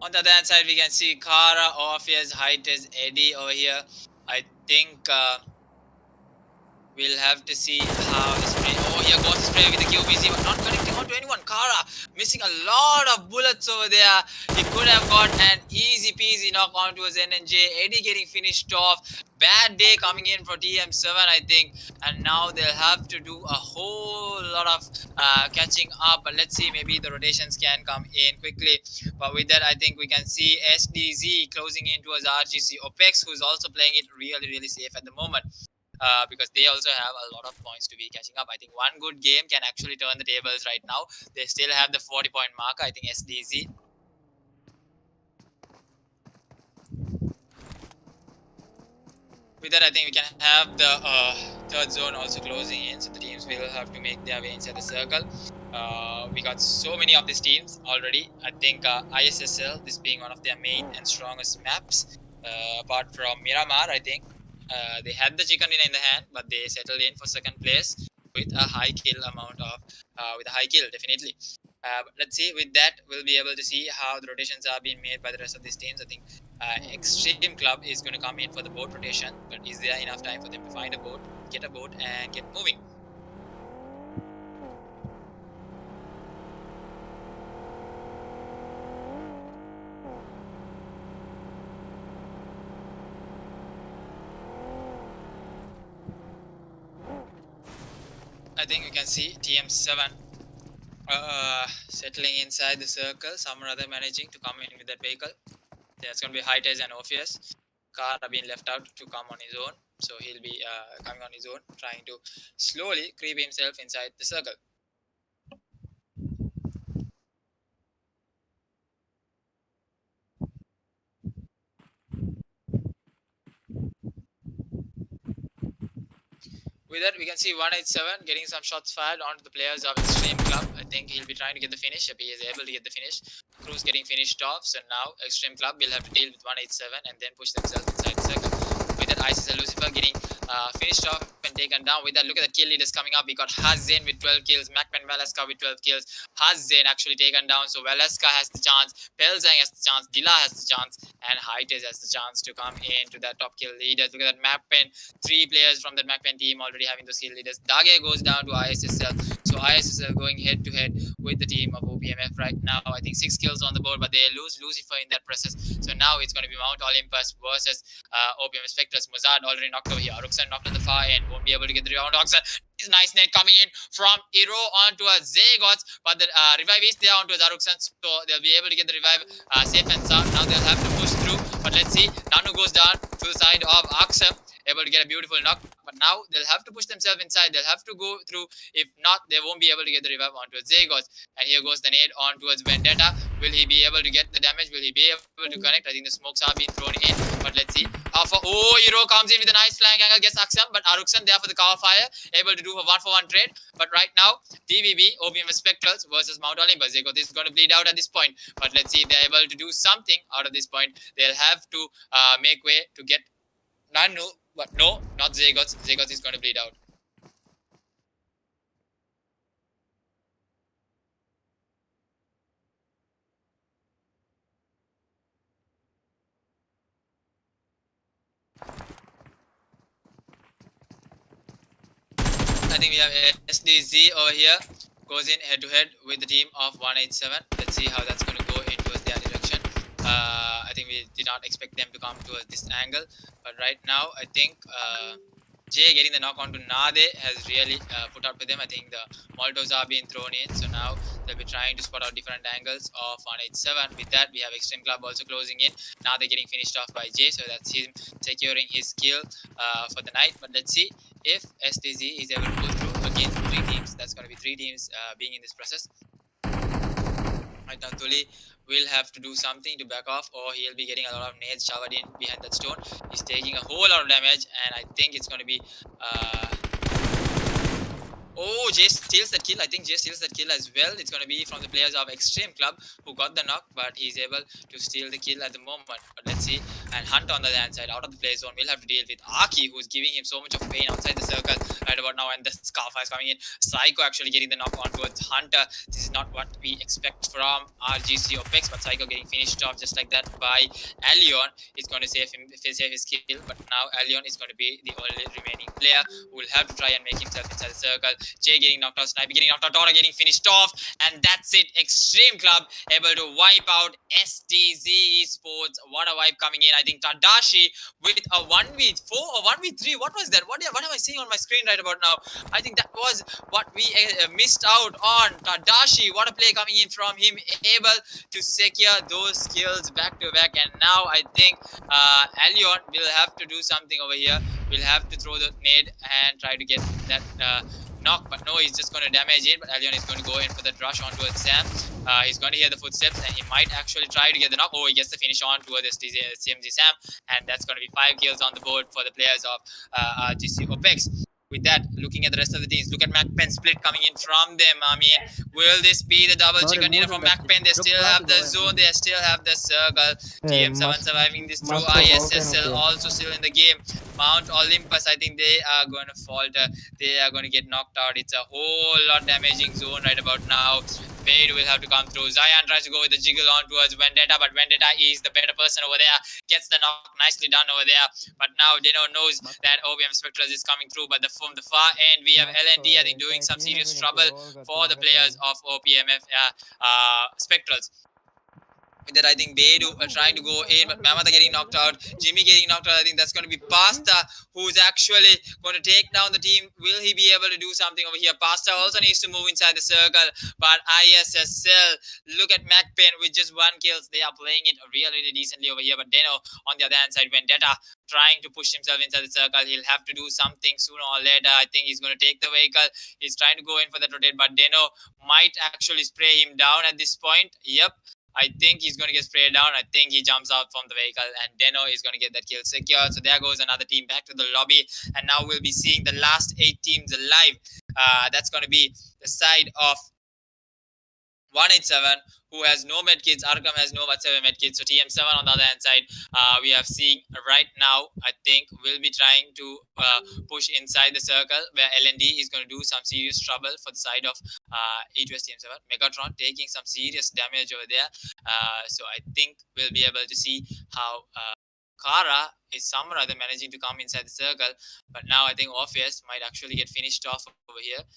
On the other hand side, we can see Kara, Orpheus, Hightes, Eddie over here. I think we'll have to see how the spray. Oh, here goes the spray with the QBC, but not connecting onto anyone. Kara missing a lot of bullets over there. He could have got an easy peasy knock onto his NNJ. Eddie getting finished off. Bad day coming in for TM7, I think, and now they'll have to do a whole lot of catching up. But let's see, maybe the rotations can come in quickly. But with that, I think we can see SDZ closing in towards RGC Opex, who's also playing it really safe at the moment. Because they also have a lot of points to be catching up. I think one good game can actually turn the tables right now. They still have the 40-point marker. I think SDZ. With that, I think we can have the third zone also closing in, so the teams will have to make their way inside the circle. We got so many of these teams already. I think ISSL, this being one of their main and strongest maps, apart from Miramar, I think. They had the chicken dinner in the hand, but they settled in for second place with a high kill amount of, with a high kill, definitely. But let's see, with that, we'll be able to see how the rotations are being made by the rest of these teams. I think Xtreme Club is going to come in for the boat rotation, but is there enough time for them to find a boat, get a boat, and get moving? I think you can see TM7 settling inside the circle, some rather managing to come in with that vehicle. There's going to be Hightes and Orpheus. Car being left out to come on his own, so he'll be coming on his own, trying to slowly creep himself inside the circle. With that, we can see 187 getting some shots fired onto the players of Xtreme Club. I think he'll be trying to get the finish. If he is able to get the finish, Cruz getting finished off. So now Xtreme Club will have to deal with 187 and then push themselves inside the circle. With that, ISSL Lucifer getting finished off and taken down. With that, look at the kill leaders coming up. We got Hazen with 12 kills, Makpen VALesMOUNT with 12 kills. Hazen actually taken down, so VALesMOUNT has the chance, Pelzeng has the chance, Dila has the chance, and Hightes has the chance to come into that top kill leaders. Look at that Makpen, 3 players from that Makpen team already having those kill leaders. Dage goes down to ISSL, so ISSL going head to head with the team of OPMF right now. I think 6 kills on the board, but they lose Lucifer in that process. So now it's going to be Mount Olympus versus OPMF Spectrals. Mozart already knocked over here. Aruksan knocked on the far end. Won't be able to get the rebound. Oxen. Nice net coming in from Iro onto a Zagots, but the revive is there onto Aruksan, so they'll be able to get the revive safe and sound. Now they'll have to push through, but let's see. Nanu goes down to the side of Aksam, able to get a beautiful knock, but now they'll have to push themselves inside. They'll have to go through. If not, they won't be able to get the revive onto Zagots. And here goes the nade on towards Vendetta. Will he be able to get the damage? Will he be able to connect? I think the smokes are being thrown in, but let's see. Iro comes in with a nice flank angle, gets Aksam, but Aruksan there for the cover fire, able to do a 1-for-1 trade. But right now, DVB, OPMF Spectrals versus Mount Olympus. Zagots is going to bleed out at this point, but let's see if they're able to do something out of this point. They'll have to make way to get Nanu, but no, not Zagots. Zagots is going to bleed out. I think we have SDZ over here, goes in head to head with the team of 187. Let's see how that's going to go into their direction. I think we did not expect them to come towards this angle, but right now I think Jay getting the knock onto Nade has really put up with them. I think the Molotovs are being thrown in, so now they'll be trying to spot out different angles of 187. With that, we have Xtreme Club also closing in. Now they're getting finished off by Jay, so that's him securing his kill for the night. But let's see if STZ is able to go through against 3 teams. That's going to be 3 teams being in this process. Right now, Tuli will have to do something to back off, or he'll be getting a lot of nades showered in behind that stone. He's taking a whole lot of damage, and I think it's going to be Jay steals that kill. I think Jay steals that kill as well. It's going to be from the players of Xtreme Club who got the knock, but he's able to steal the kill at the moment. But let's see. And Hunt on the land side, out of the play zone, will have to deal with Aki, who's giving him so much of pain outside the circle right about now. And the Scarfire is coming in. Psycho actually getting the knock on towards Hunter. This is not what we expect from RGC Opex, but Psycho getting finished off just like that by Allion. He's going to save his kill, but now Allion is going to be the only remaining player who will have to try and make himself inside the circle. Jay getting knocked out, Sniper getting knocked out, Dora getting finished off, and that's it. Xtreme Club able to wipe out SDZ Esports. What a wipe coming in. I think Tadashi with a 1v4 or 1v3. What was that? What am I seeing on my screen right about now? I think that was what we missed out on. Tadashi, what a play coming in from him, able to secure those kills back to back. And now I think Allion will have to do something over here. We'll have to throw the nade and try to get that knock, but no, he's just going to damage in. But Allion is going to go in for that rush on towards Sam. He's going to hear the footsteps, and he might actually try to get the knock. He gets the finish on towards CMG Sam, and that's going to be 5 kills on the board for the players of RGC Opex. With that, looking at the rest of the teams, look at Makpen split coming in from them. I mean, will this be the double chicken dinner from Makpen? They still have the zone, they still have the circle. TM7 surviving this through. ISSL also still in the game. Mount Olympus, I think they are going to falter. They are going to get knocked out. It's a whole lot damaging zone right about now. Fade will have to come through. Zion tries to go with the jiggle on towards Vendetta, but Vendetta is the better person over there. Gets the knock, nicely done over there. But now DENO knows that OPMF Spectrals is coming through, but from the far end, we have LND, I think, doing some serious trouble for the players of OPMF Spectrals. With that, I think Beidou are trying to go in, but Mamata getting knocked out. Jimmy getting knocked out. I think that's going to be Pasta, who's actually going to take down the team. Will he be able to do something over here? Pasta also needs to move inside the circle, but ISSL, look at Makpen with just 1 kill. They are playing it really decently over here, but DENO on the other hand side, Vendetta trying to push himself inside the circle. He'll have to do something sooner or later. I think he's going to take the vehicle. He's trying to go in for that rotate, but DENO might actually spray him down at this point. Yep. I think he's going to get sprayed down. I think he jumps out from the vehicle, and DENO is going to get that kill secured. So there goes another team back to the lobby, and now we'll be seeing the last 8 teams alive. That's going to be the side of 187, who has no medkits. Arkham has no whatsoever medkits. So TM7 on the other hand side, we are seeing right now, I think we'll be trying to push inside the circle where LND is going to do some serious trouble for the side of E2S TM7. Megatron taking some serious damage over there. So I think we'll be able to see how Kara is some rather managing to come inside the circle. But now I think Orpheus might actually get finished off over here.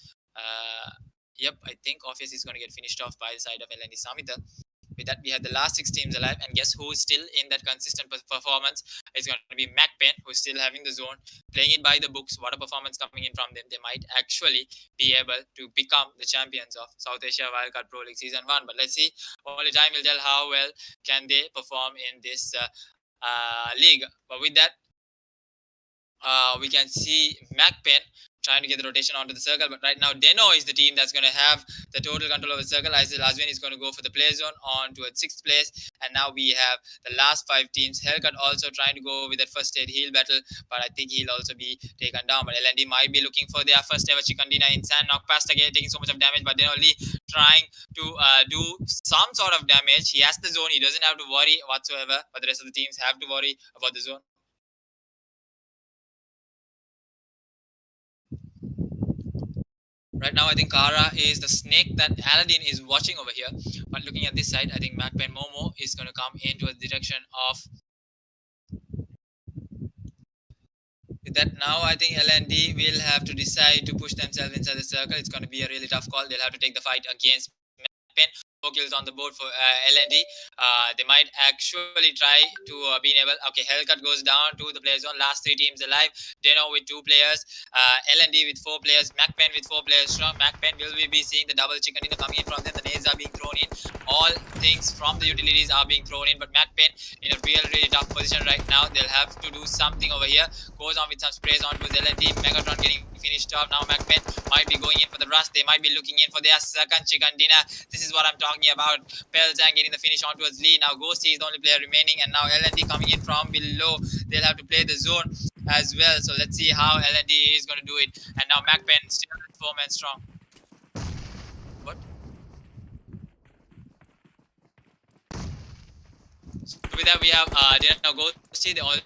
Yep, I think Orpheus is going to get finished off by the side of LND Samita. With that, we have the last 6 teams alive, and guess who's still in that consistent performance? It's going to be Makpen, who's still having the zone, playing it by the books. What a performance coming in from them. They might actually be able to become the champions of South Asia Wildcard Pro League Season 1. But let's see. Only time will tell how well can they perform in this league. But with that, we can see Makpen trying to get the rotation onto the circle, but right now DENO is the team that's going to have the total control of the circle. ISSL Azwin is going to go for the play zone on towards 6th place, and now we have the last 5 teams. Hellcat also trying to go with that first aid heal battle, but I think he'll also be taken down. But LND might be looking for their first ever chicken dinner in Sand. Knockpast again taking so much of damage, but they're only trying to do some sort of damage. He has the zone, he doesn't have to worry whatsoever, but the rest of the teams have to worry about the zone. Right now, I think Kara is the snake that Aladdin is watching over here. But looking at this side, I think Makpen Momo is going to come into the direction of... With that, now I think LND will have to decide to push themselves inside the circle. It's going to be a really tough call. They'll have to take the fight against Makpen. 4 kills on the board for LND. They might actually try to be able. Okay, Hellcat goes down to the play zone. Last 3 teams alive. DENO with 2 players. LND with 4 players. Makpen with 4 players strong. Makpen will be seeing the double chicken dinner coming in from them. The nades are being thrown in. All things from the utilities are being thrown in. But Makpen in a really tough position right now. They'll have to do something over here. Goes on with some sprays onto LND. Megatron getting finished off. Now Makpen might be going in for the rush. They might be looking in for their second chicken dinner. This is what I'm talking about. Pelzang getting the finish on towards Lee. Now Ghosty is the only player remaining, and now LND coming in from below. They'll have to play the zone as well. So let's see how LND is going to do it. And now Makpen still 4 men strong. What? So with that, we have DENO Ghosty, the only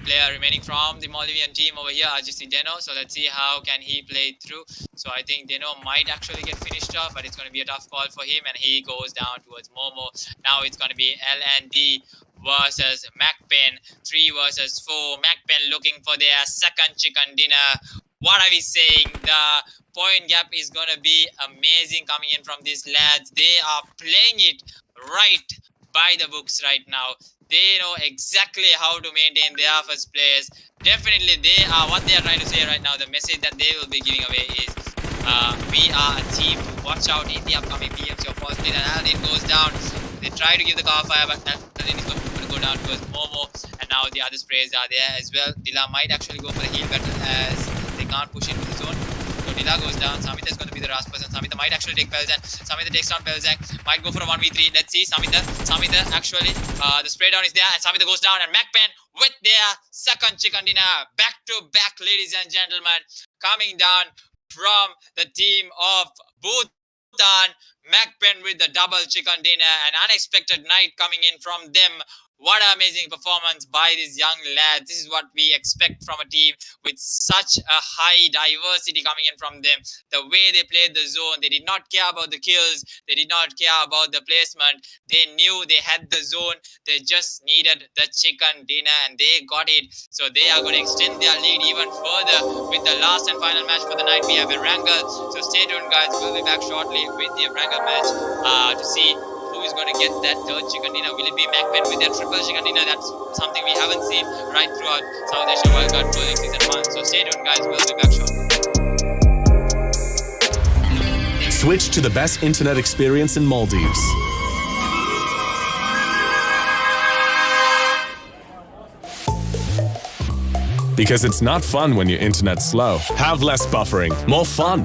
player remaining from the Maldivian team over here, RGC DENO. So let's see how can he play through. So I think DENO might actually get finished off, but it's going to be a tough call for him, and he goes down towards Momo. Now it's going to be LND versus Makpen, 3 versus 4. Makpen looking for their second chicken dinner. What are we saying? The point gap is going to be amazing coming in from these lads. They are playing it right by the books right now. They know exactly how to maintain their first place. Definitely they are what they are trying to say right now. The message that they will be giving away is we are a team to watch out in the upcoming PMC of False Lead. And Aladdin goes down. They try to give the car fire, but Aladdin is going to go down towards Momo. And now the other sprays are there as well. Dila might actually go for the heal battle as they can't push into the zone. So Dila goes down. Samita is going to be the last person. Samita might actually take Pelzang. Samita takes down Pelzang. Might go for a 1v3. Let's see. Samita actually, the spray down is there, and Samita goes down, and Makpen with their second chicken dinner. Back to back, ladies and gentlemen. Coming down from the team of Bhutan. Makpen with the double chicken dinner. An unexpected night coming in from them. What an amazing performance by these young lads. This is what we expect from a team with such a high diversity coming in from them. The way they played the zone, they did not care about the kills. They did not care about the placement. They knew they had the zone. They just needed the chicken dinner, and they got it. So they are going to extend their lead even further with the last and final match for the night. We have a Wrangle. So stay tuned, guys. We'll be back shortly with the Wrangle match to see who is going to get that third chicken dinner. Will it be Makpen with their triple chicken dinner? That's something we haven't seen right throughout South Asia Wildcard Pro League Season 1. So stay tuned, guys. We'll be back shortly. Switch to the best internet experience in Maldives. Because it's not fun when your internet's slow. Have less buffering, more fun.